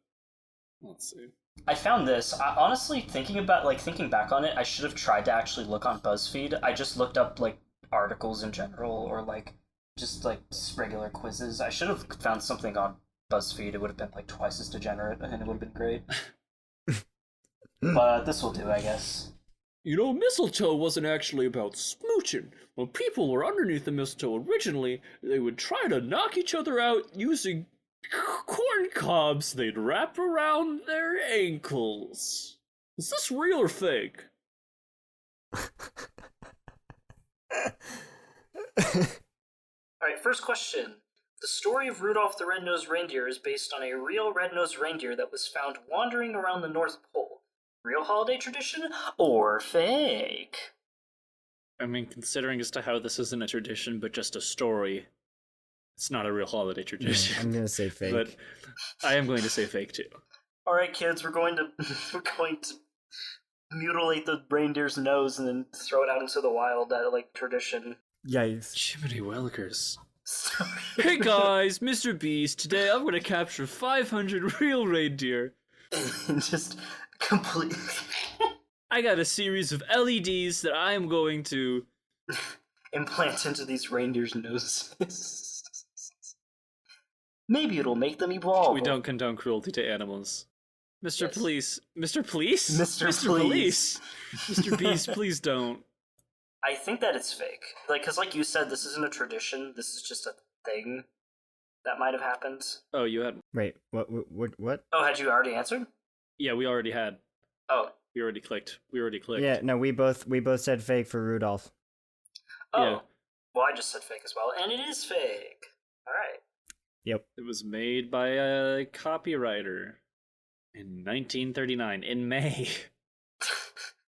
Let's see. I found this. Honestly, thinking back on it, I should have tried to actually look on BuzzFeed. I just looked up, like, articles in general, or, like, just, like, regular quizzes. I should have found something on BuzzFeed. It would have been, like, twice as degenerate, and it would have been great. But this will do, I guess. You know, mistletoe wasn't actually about smooching. When people were underneath the mistletoe originally, they would try to knock each other out using corn cobs they'd wrap around their ankles. Is this real or fake? Alright, first question. The story of Rudolph the Red-Nosed Reindeer is based on a real red-nosed reindeer that was found wandering around the North Pole. Real holiday tradition or fake? I mean, considering as to how this isn't a tradition but just a story, it's not a real holiday tradition. I'm gonna say fake. But I am going to say fake too. Alright, kids, we're going to mutilate the reindeer's nose and then throw it out into the wild, like tradition. Yikes. Jiminy Willikers. Hey guys, Mr. Beast. Today I'm going to capture 500 real reindeer. Just complete. I got a series of LEDs that I am going to implant into these reindeer's noses. Maybe it'll make them evolve. We don't condone cruelty to animals. Mr. Yes. Police. Mr. Police? Mr. Police. Mr. Beast, please don't. I think that it's fake. Like, because like you said, this isn't a tradition. This is just a thing that might have happened. Oh, you had... Wait, what? Oh, had you already answered? Yeah, we already had. Oh. We already clicked. Yeah, no, we both said fake for Rudolph. Oh. Yeah. Well, I just said fake as well, and it is fake. Alright. Yep. It was made by a copywriter in 1939, in May.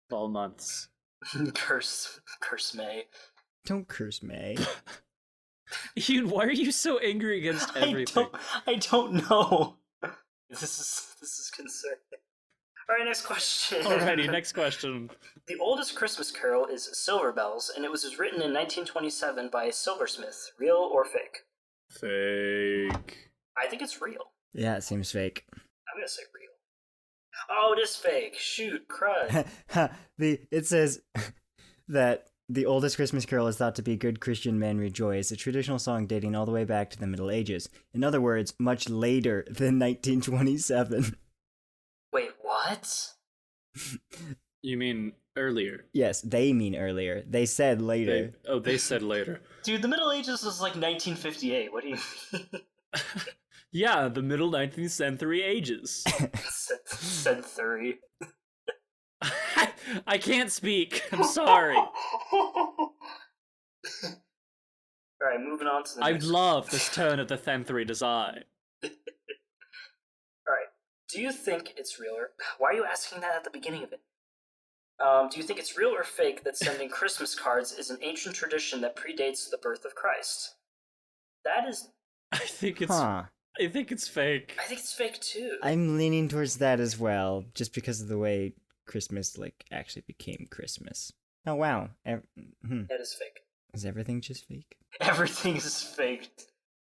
12 months. Curse May. Don't curse May. Ian, why are you so angry against everything? I don't know. This is concerning. Alright, next question. Alrighty, next question. The oldest Christmas carol is Silver Bells, and it was written in 1927 by a silversmith. Real or fake? Fake. I think it's real. Yeah, it seems fake. I'm gonna say real. Oh, it is fake. Shoot, crud. It says that the oldest Christmas carol is thought to be Good Christian Men Rejoice, a traditional song dating all the way back to the Middle Ages. In other words, much later than 1927. Wait, what? You mean earlier? Yes, they mean earlier. They said later. They said later. Dude, the Middle Ages was like 1958. What do you mean? Yeah, the middle 19th century ages. Century. I can't speak. I'm sorry. Alright, moving on to the I next. love this turn of the century design. Alright, do you think it's real or... Why are you asking that at the beginning of it? Do you think it's real or fake that sending Christmas cards is an ancient tradition that predates the birth of Christ? That is... I think it's fake. I think it's fake too. I'm leaning towards that as well, just because of the way Christmas, actually became Christmas. Oh, wow. That is fake. Is everything just fake? Everything is fake,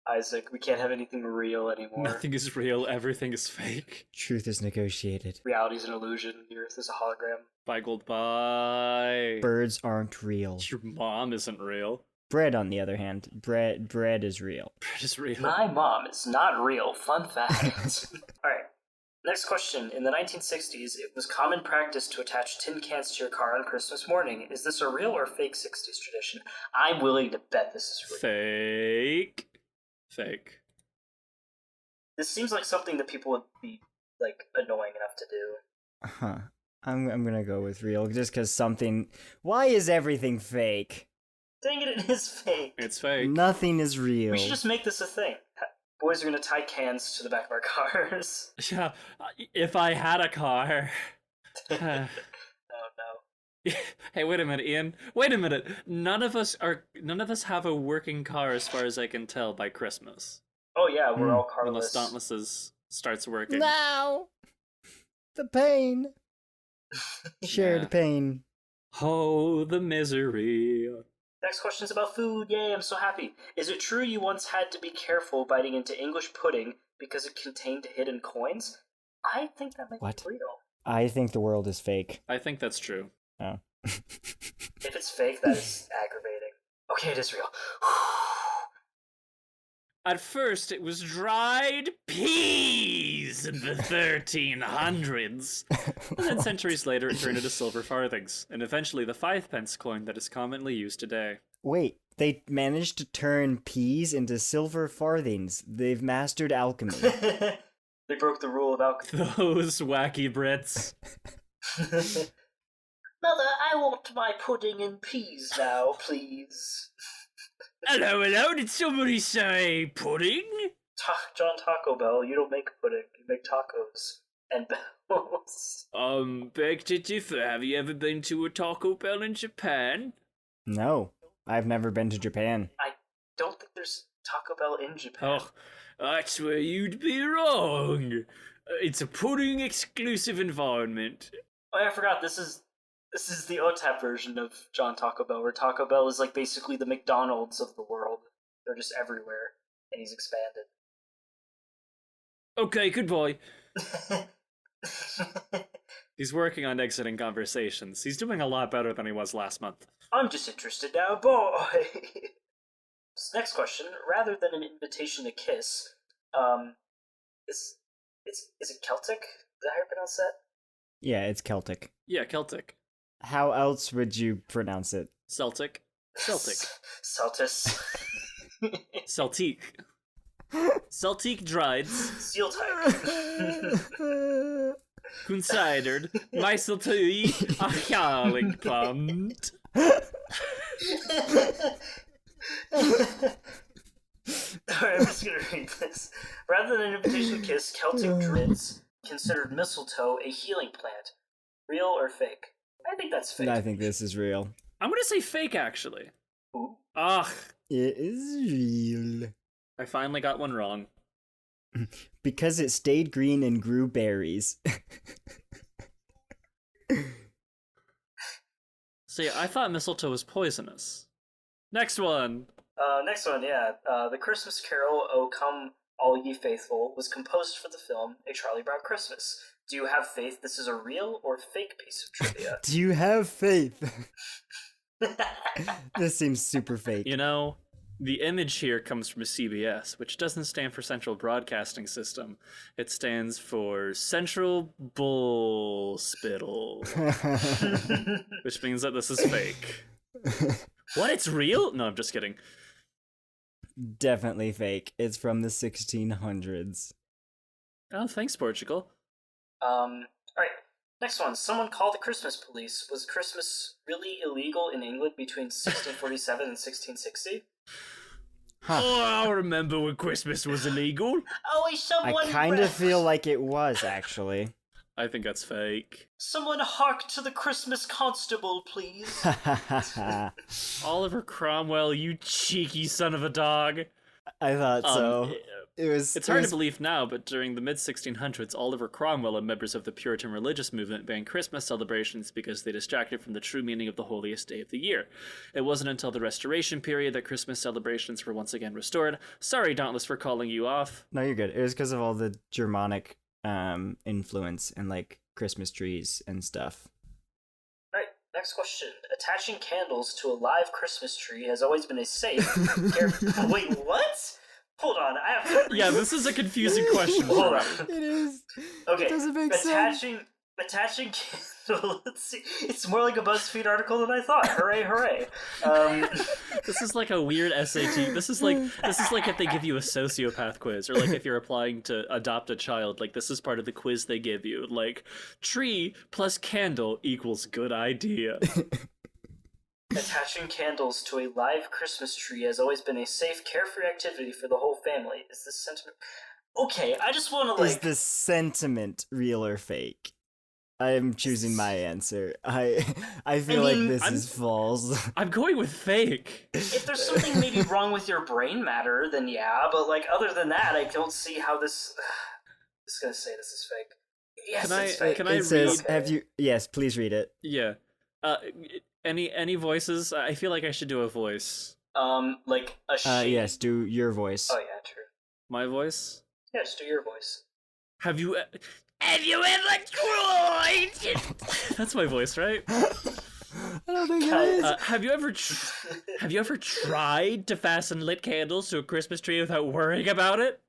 Isaac. We can't have anything real anymore. Nothing is real, everything is fake. Truth is negotiated. Reality is an illusion. The Earth is a hologram. Bye, gold, bye. Birds aren't real. Your mom isn't real. Bread, on the other hand, bread is real. Bread is real. My mom is not real. Fun fact. Alright, next question. In the 1960s, it was common practice to attach tin cans to your car on Christmas morning. Is this a real or fake 60s tradition? I'm willing to bet this is real. Fake. This seems like something that people would be, annoying enough to do. Huh. I'm gonna go with real, just because something... Why is everything fake? Dang it, it is fake. It's fake. Nothing is real. We should just make this a thing. Boys are gonna tie cans to the back of our cars. Yeah, if I had a car. Oh no. Hey, wait a minute, Ian. Wait a minute. None of us have a working car, as far as I can tell, by Christmas. Oh yeah, we're all Unless carless. Dauntless starts working. No! The pain! Shared Yeah. pain. Oh, the misery. Next question is about food. Yay, I'm so happy. Is it true you once had to be careful biting into English pudding because it contained hidden coins? I think that might What? be real. I think the world is fake. I think that's true. Oh. If it's fake, that is aggravating. Okay, it is real. At first, it was dried peas in the 1300s. And then centuries later, it turned into silver farthings, and eventually the 5-pence coin that is commonly used today. Wait, they managed to turn peas into silver farthings. They've mastered alchemy. They broke the rule of alchemy. Those wacky Brits. Mother, I want my pudding and peas now, please. Hello, did somebody say pudding? John Taco Bell, you don't make pudding, you make tacos and bells. Beg to differ, have you ever been to a Taco Bell in Japan? No, I've never been to Japan. I don't think there's Taco Bell in Japan. Oh, that's where you'd be wrong. It's a pudding exclusive environment. Oh yeah, I forgot, this is the OTAP version of John Taco Bell, where Taco Bell is like basically the McDonald's of the world. They're just everywhere, and he's expanded. Okay, goodbye. He's working on exiting conversations. He's doing a lot better than he was last month. I'm just interested now, boy. Next question. Rather than an invitation to kiss, is it Celtic? Is that how you pronounce that? Yeah, it's Celtic. Yeah, Celtic. How else would you pronounce it? Celtic. Celtis. Celtic. Celtic dried. Seal type. Considered. Mistletoe. Archaling pumped. Alright, I'm just gonna read this. Rather than an invitation to kiss, Celtic Druids considered mistletoe a healing plant. Real or fake? I think that's fake. I think this is real. I'm gonna say fake, actually. Ooh. Ugh. It is real. I finally got one wrong. Because it stayed green and grew berries. See, I thought mistletoe was poisonous. Next one. Next one, yeah. The Christmas Carol, O Come All Ye Faithful, was composed for the film A Charlie Brown Christmas. Do you have faith this is a real or fake piece of trivia? Do you have faith? This seems super fake. You know, the image here comes from CBS, which doesn't stand for Central Broadcasting System. It stands for Central Bull Spittle, which means that this is fake. What? It's real? No, I'm just kidding. Definitely fake. It's from the 1600s. Oh, thanks, Portugal. Alright. Next one. Someone called the Christmas police. Was Christmas really illegal in England between 1647 and 1660? Huh. Oh, I remember when Christmas was illegal. Oh, someone I kind of feel like it was, actually. I think that's fake. Someone hark to the Christmas constable, please. Oliver Cromwell, you cheeky son of a dog. I thought so. It's hard to believe now, but during the mid-1600s, Oliver Cromwell and members of the Puritan religious movement banned Christmas celebrations because they distracted from the true meaning of the holiest day of the year. It wasn't until the Restoration period that Christmas celebrations were once again restored. Sorry, Dauntless, for calling you off. No, you're good. It was because of all the Germanic influence and like Christmas trees and stuff. Alright, next question. Attaching candles to a live Christmas tree has always been a safe... Wait, what? Hold on, I have... Yeah, this is a confusing question. Hold on. It is. Okay, It doesn't make sense. attaching candle. Let's see. It's more like a BuzzFeed article than I thought. Hooray, hooray. This is like a weird SAT. This is like if they give you a sociopath quiz, or like if you're applying to adopt a child. Like, this is part of the quiz they give you. Like, tree plus candle equals good idea. Attaching candles to a live Christmas tree has always been a safe, carefree activity for the whole family. Is this sentiment... Okay, I just want to, Is the sentiment real or fake? I am choosing my answer. I feel like this is false. I'm going with fake. If there's something maybe wrong with your brain matter, then yeah, but, like, other than that, I don't see how this... I'm just gonna say this is fake. Yes, it's fake. Can I read? Says, have you... Yes, please read it. Yeah. Any voices? I feel like I should do a voice. Like a shade. Yes, do your voice. Oh yeah, true. My voice? Yeah, just do your voice. Have you ever tried? That's my voice, right? I don't think it is. Have you ever tried to fasten lit candles to a Christmas tree without worrying about it?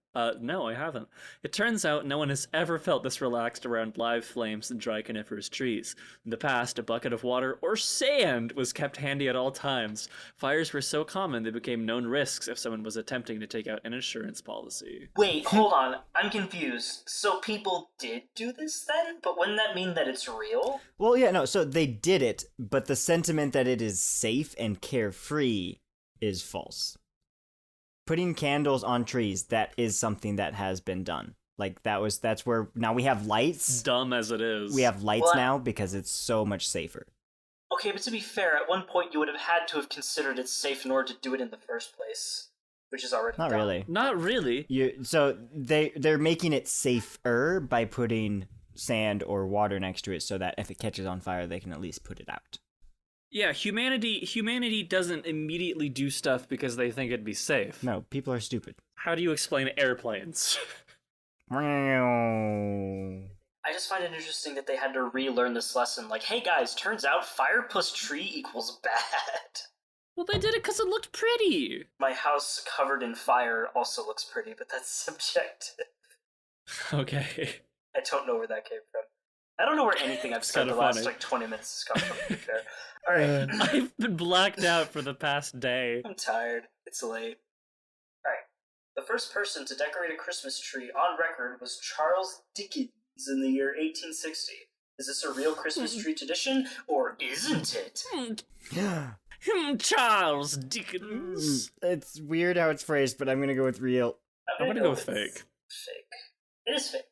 No, I haven't. It turns out no one has ever felt this relaxed around live flames and dry coniferous trees. In the past, a bucket of water or sand was kept handy at all times. Fires were so common they became known risks if someone was attempting to take out an insurance policy. Wait, hold on. I'm confused. So people did do this then? But wouldn't that mean that it's real? Well, yeah, no, so they did it, but the sentiment that it is safe and carefree is false. Putting candles on trees, that is something that has been done. Like, that's where, now we have lights. Dumb as it is. We have lights now because it's so much safer. Okay, but to be fair, at one point you would have had to have considered it safe in order to do it in the first place. Which is already Not done. really. Not really. So they're making it safer by putting sand or water next to it so that if it catches on fire, they can at least put it out. Yeah, humanity doesn't immediately do stuff because they think it'd be safe. No, people are stupid. How do you explain airplanes? I just find it interesting that they had to relearn this lesson. Like, hey guys, turns out fire plus tree equals bad. Well, they did it because it looked pretty. My house covered in fire also looks pretty, but that's subjective. Okay. I don't know where that came from. I don't know where anything I've said the last, 20 minutes has come from, to be fair. Alright. I've been blacked out for the past day. I'm tired. It's late. Alright. The first person to decorate a Christmas tree on record was Charles Dickens in the year 1860. Is this a real Christmas tree tradition, or isn't it? Charles Dickens. It's weird how it's phrased, but I'm gonna go with real. I'm gonna go with fake. Fake. It is fake.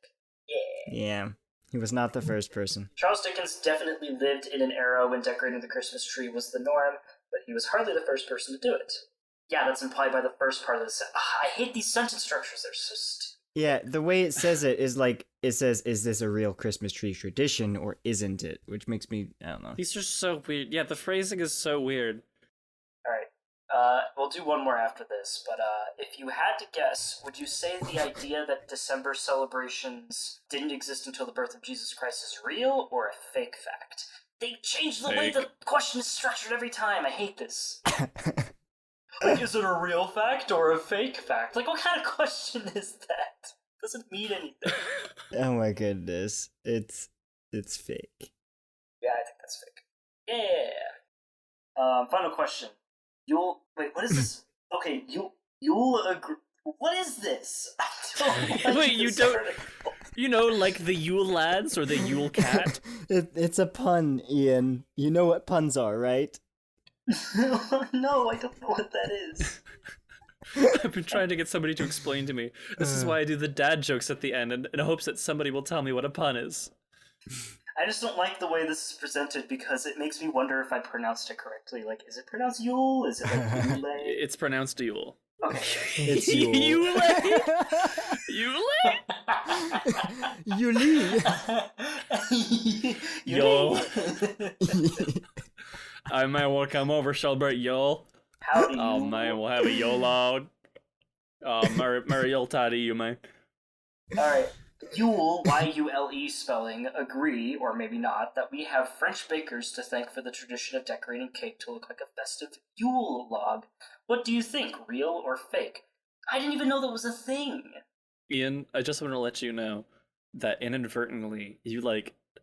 Yeah. Yeah. He was not the first person. Charles Dickens definitely lived in an era when decorating the Christmas tree was the norm, but he was hardly the first person to do it. Yeah, that's implied by the first part of the sentence. I hate these sentence structures, they're so stupid. Yeah, the way it says it is like, it says, is this a real Christmas tree tradition, or isn't it? Which makes me, I don't know. These are so weird. Yeah, the phrasing is so weird. Alright, we'll do one more after this, but if you had to guess, would you say the idea that December celebrations didn't exist until the birth of Jesus Christ is real, or a fake fact? They change the way the question is structured every time, I hate this. Like, is it a real fact or a fake fact? Like, what kind of question is that? Doesn't mean anything. Oh my goodness. It's fake. Yeah, I think that's fake. Yeah. Final question. Wait, what is this? Okay, you'll agree. What is this? I don't like Wait, you this don't... article. You know, like the Yule lads or the Yule Cat? It's a pun, Ian. You know what puns are, right? No, I don't know what that is. I've been trying to get somebody to explain to me. This is why I do the dad jokes at the end, in hopes that somebody will tell me what a pun is. I just don't like the way this is presented because it makes me wonder if I pronounced it correctly. Like, is it pronounced Yule? Is it like Yule? It's pronounced Yule. Okay. It's Yule. Yule? Yule. Yo. I might want to come over, celebrate Yule. Howdy, Oh Yule. man, we'll have a Yule out. Oh, Merry Yule to you, man. Alright. Yule, Y-U-L-E spelling, agree, or maybe not, that we have French bakers to thank for the tradition of decorating cake to look like a festive Yule log. What do you think, real or fake? I didn't even know that was a thing. Ian, I just want to let you know that inadvertently, you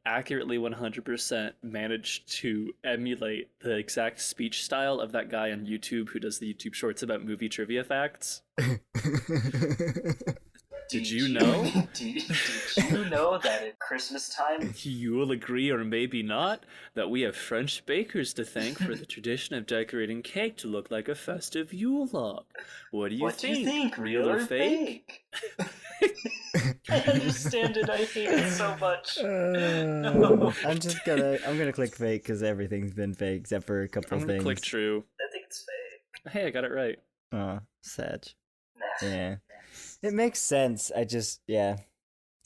accurately 100% managed to emulate the exact speech style of that guy on YouTube who does the YouTube shorts about movie trivia facts. Did you know? Did you know that at Christmas time? You will agree, or maybe not, that we have French bakers to thank for the tradition of decorating cake to look like a festive Yule log. What do you think? Real or fake? I understand it. I hate it so much. No. I'm gonna click fake because everything's been fake except for a couple I'm of gonna things. click true. I think it's fake. Hey, I got it right. Oh, sad. Nah. Yeah. It makes sense. I just,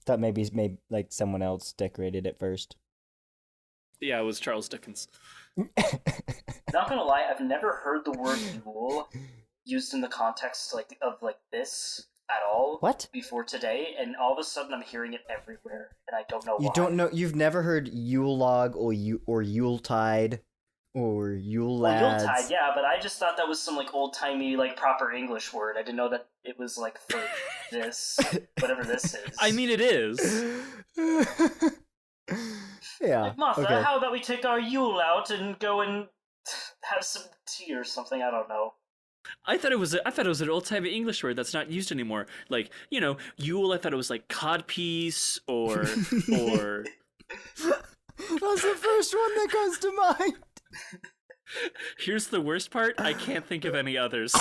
thought maybe like someone else decorated it first. Yeah, it was Charles Dickens. Not gonna lie, I've never heard the word Yule used in the context of this at all. What? Before today, and all of a sudden I'm hearing it everywhere, and I don't know why. You don't know? You've never heard Yule log or Yuletide or Yule lads? Yuletide, yeah, but I just thought that was some old-timey proper English word. I didn't know that it was for this, whatever this is. I mean, it is. Yeah. Martha, okay. how about we take our Yule out and go and have some tea or something? I don't know. I thought it was an old timey English word that's not used anymore. Yule. I thought it was codpiece or. That's the first one that comes to mind. Here's the worst part. I can't think of any others.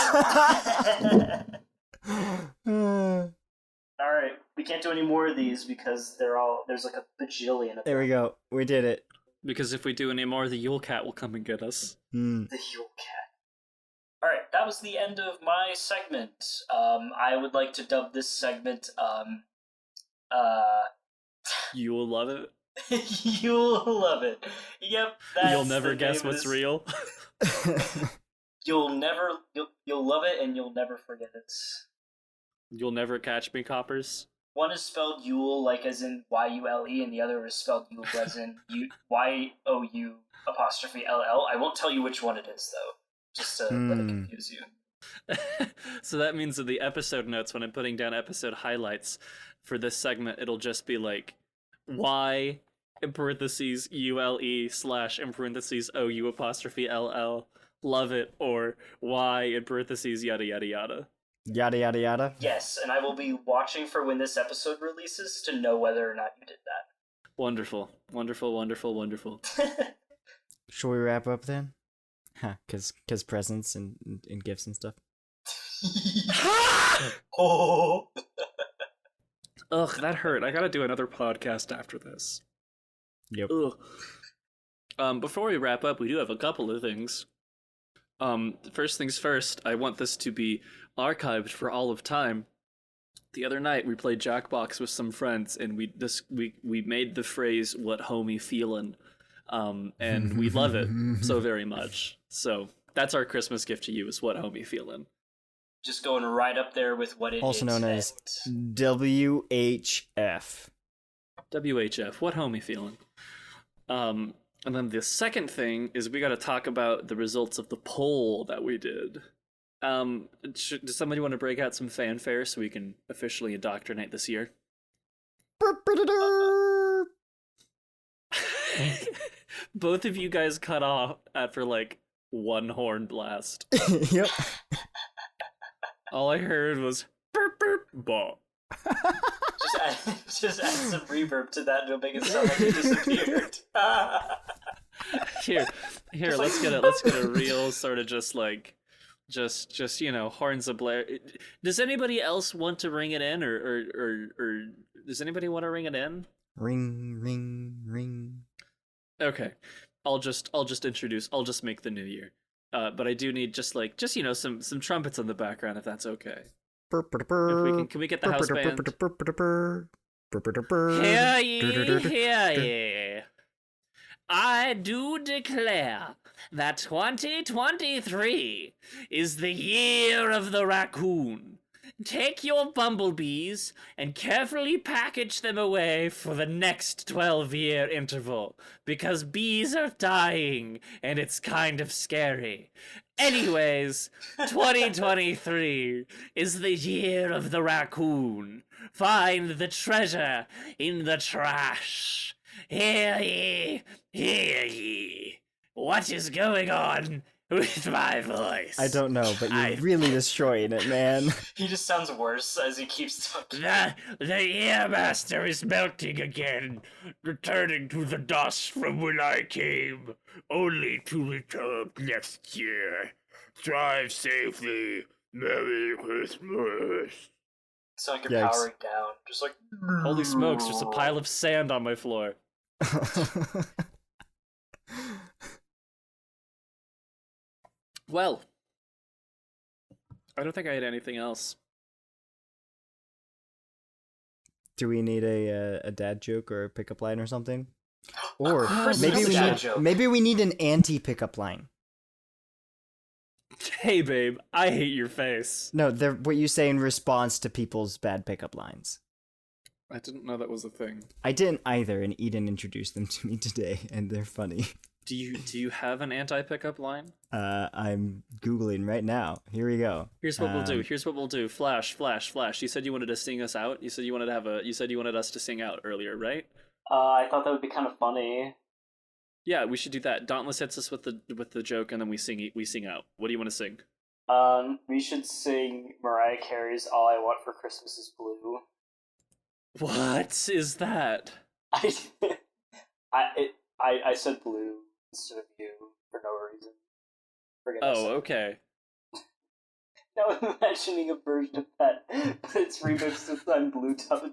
Alright, we can't do any more of these because there's a bajillion of them. There we go. We did it. Because if we do any more, the Yule Cat will come and get us. The Yule Cat. Alright, that was the end of my segment. I would like to dub this segment, You will love it. You'll love it. Yep, that's You'll never the guess name of what's this. real. You'll love it and you'll never forget it. You'll never catch me, coppers. One is spelled Yule, as in Y-U-L-E, and the other is spelled Yule, as in Y-O-U apostrophe L-L. I won't tell you which one it is, though, just to let it confuse you. So that means that the episode notes, when I'm putting down episode highlights for this segment, it'll just be Y in parentheses U-L-E / in parentheses O-U apostrophe L-L, love it, or Y in parentheses yada yada yada. Yada yada yada. Yes, and I will be watching for when this episode releases to know whether or not you did that. Wonderful, wonderful, wonderful, wonderful. Shall we wrap up then? Cause presents and gifts and stuff. Oh. Ugh, that hurt. I gotta do another podcast after this. Yep. Ugh. Before we wrap up, we do have a couple of things. First things first, I want this to be archived for all of time. The other night, we played Jackbox with some friends, and we made the phrase, "What homie feelin'?" And we love it so very much. So that's our Christmas gift to you, is "What homie feelin'?" Just going right up there with what it Also is known as and- WHF. WHF, what homie feeling? And then the second thing is we got to talk about the results of the poll that we did. Does somebody want to break out some fanfare so we can officially indoctrinate this year? Both of you guys cut off after one horn blast. Yep. All I heard was burp burp ball. Just add some reverb to that and it'll make it sound like it disappeared. Here, let's get a real sort of just horns ablaze. Does anybody else want to ring it in, or does anybody want to ring it in? Ring, ring, ring. Okay, I'll just introduce. I'll just make the new year. But I do need just some trumpets in the background, if that's okay. If can we get the house band? Hear ye, hear ye. I do declare that 2023 is the year of the raccoon. Take your bumblebees and carefully package them away for the next 12-year interval, because bees are dying and it's kind of scary. Anyways, 2023 is the year of the raccoon. Find the treasure in the trash. Hear ye, hear ye. What is going on with my voice. I don't know, but you're really destroying it, man. He just sounds worse as he keeps talking. The year master is melting again, returning to the dust from when I came, only to return next year. Drive safely. Merry Christmas. It's like you're powering down, just like. Holy smokes! There's a pile of sand on my floor. Well, I don't think I had anything else. Do we need a dad joke or a pickup line or something? Or maybe we need an anti-pickup line. Hey, babe, I hate your face. No, they're what you say in response to people's bad pickup lines. I didn't know that was a thing. I didn't either, and Eden introduced them to me today, and they're funny. Do you have an anti-pickup line? I'm Googling right now. Here we go. Here's what we'll do. Flash, flash, flash. You said you wanted to sing us out. You said you wanted us to sing out earlier, right? I thought that would be kind of funny. Yeah, we should do that. Dauntless hits us with the joke, and then we sing out. What do you want to sing? We should sing Mariah Carey's "All I Want for Christmas Is Blue." What is that? I said blue instead of you for no reason. Okay. Now I'm imagining a version of that, but it's remixed with "I'm Blue" Tubby.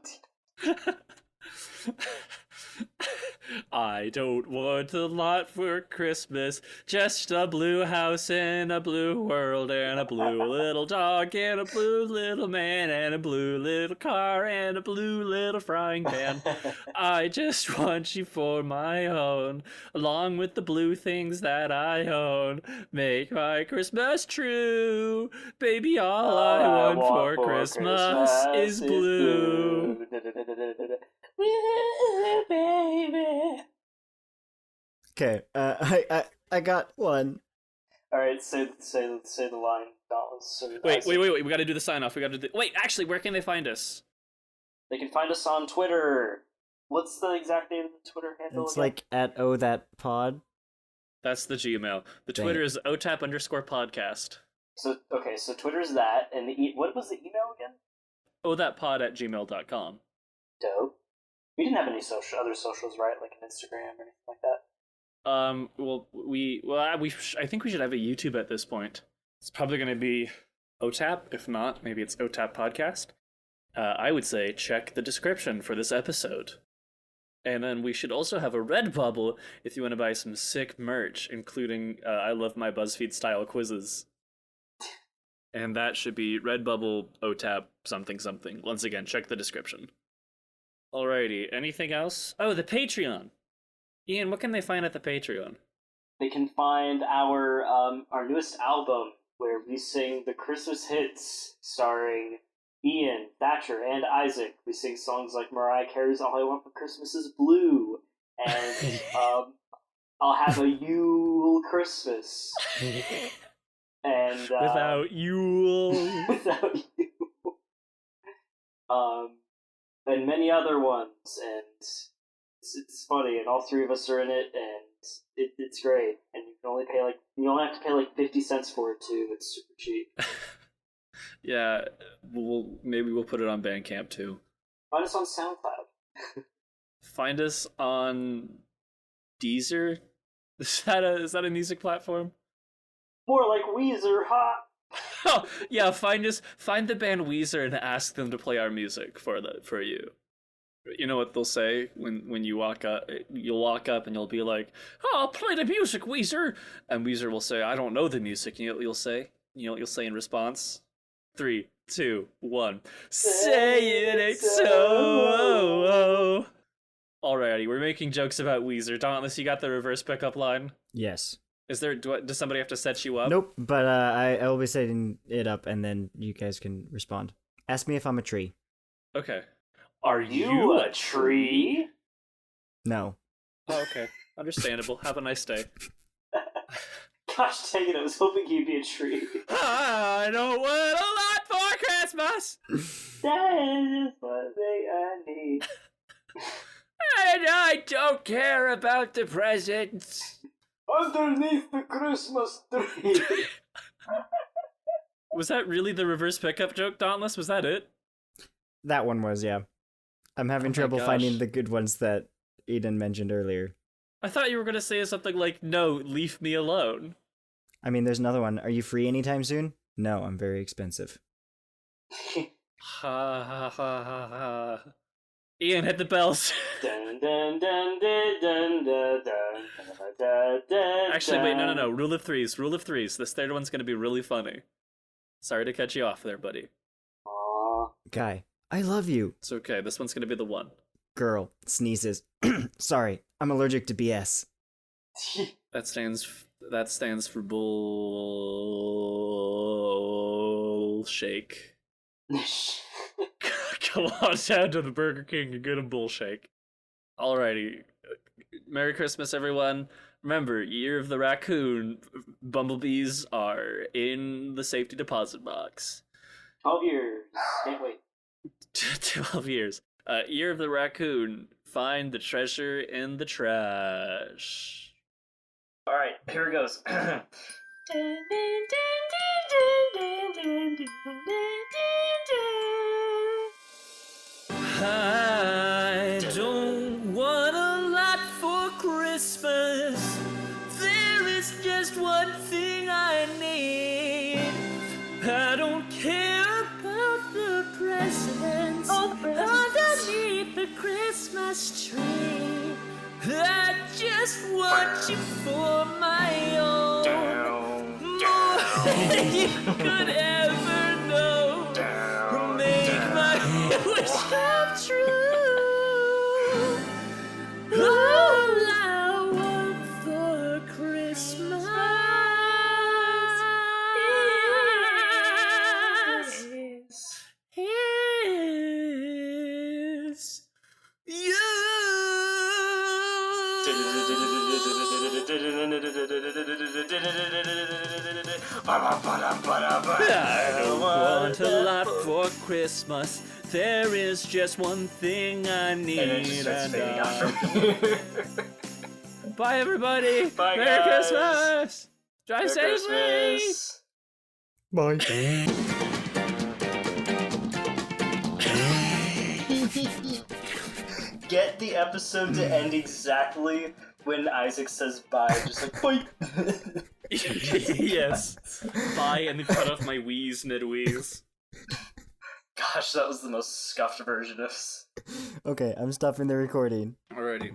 I don't want a lot for Christmas, just a blue house and a blue world and a blue little dog and a blue little man and a blue little car and a blue little frying pan. I just want you for my own, along with the blue things that I own. Make my Christmas true, baby, all I want for Christmas is blue. Baby. Okay, I got one. All right, say the line. Wait. We got to do the sign off. Wait, actually, where can they find us? They can find us on Twitter. What's the exact name of the Twitter handle? It's again? like at OThatPod. That's the Gmail. The Twitter is OTAP_podcast. So Twitter's that, and what was the email again? OThatPod@gmail.com. Dope. We didn't have any other socials, right? Like an Instagram or anything like that. I think we should have a YouTube at this point. It's probably going to be OTAP. If not, maybe it's OTAP Podcast. I would say check the description for this episode. And then we should also have a Redbubble if you want to buy some sick merch, including I love my BuzzFeed style quizzes. And that should be Redbubble, OTAP, something. Once again, check the description. Alrighty, anything else? Oh, the Patreon! Ian, what can they find at the Patreon? They can find our newest album, where we sing the Christmas hits, starring Ian, Thatcher, and Isaac. We sing songs like Mariah Carey's "All I Want for Christmas Is Blue," and I'll have a Yule Christmas. And without Yule. Without Yule. And many other ones, and it's funny, and all three of us are in it, and it's great. And you only have to pay like 50 cents for it too. It's super cheap. Yeah, maybe we'll put it on Bandcamp too. Find us on SoundCloud. Find us on Deezer. Is that a music platform? More like Weezer, huh? Oh, yeah, find the band Weezer and ask them to play our music for you. You know what they'll say when you walk up? You'll walk up and you'll be like, "Oh, play the music, Weezer," and Weezer will say, "I don't know the music." And you'll say in response, 3, 2, 1, say it ain't so. Alrighty, we're making jokes about Weezer. Dauntless, you got the reverse pickup line? Yes. Does somebody have to set you up? Nope, but I will be setting it up, and then you guys can respond. Ask me if I'm a tree. Okay. Are you a tree? No. Oh, okay. Understandable. Have a nice day. Gosh dang it, I was hoping you'd be a tree. I don't want a lot for Christmas! That is what I need. And I don't care about the presents. Underneath the Christmas tree. Was that really the reverse pickup joke, Dauntless? Was that it? That one was, yeah. I'm having Oh my trouble gosh. finding the good ones that Eden mentioned earlier. I thought you were going to say something like, no, leave me alone. I mean, there's another one. Are you free anytime soon? No, I'm very expensive. Ha ha ha ha ha. Ian, hit the bells. Dun, dun, dun, dun, dun, dun, dun, dun, dun, Actually, wait, no. dun. Rule of threes. This third one's going to be really funny. Sorry to cut you off there, buddy. Aw. Guy, I love you. It's okay. This one's going to be the one. Girl, sneezes. Sorry, I'm allergic to BS. That stands for bull shake. Come on down to the Burger King and get a bull shake. Alrighty. Merry Christmas, everyone. Remember, Year of the Raccoon. Bumblebees are in the safety deposit box. 12 years. Can't wait. 12 years. Year of the Raccoon. Find the treasure in the trash. Alright, here it goes. I don't want a lot for Christmas. There is just one thing I need. I don't care about the presents underneath the Christmas tree. I just want you for my own. More than you could ever know. Make my wish come true. All I want for Christmas is you. I don't want a lot for Christmas. There is just one thing I need. And it just starts fading out from here. Bye, everybody. Bye, Merry guys. Christmas. Drive Merry safely. Christmas. Bye. Get the episode to end exactly when Isaac says bye. Just like, bye. Yes. Bye, and then cut off my wheeze mid-wheeze. Gosh, that was the most scuffed version of... Okay, I'm stopping the recording. Alrighty.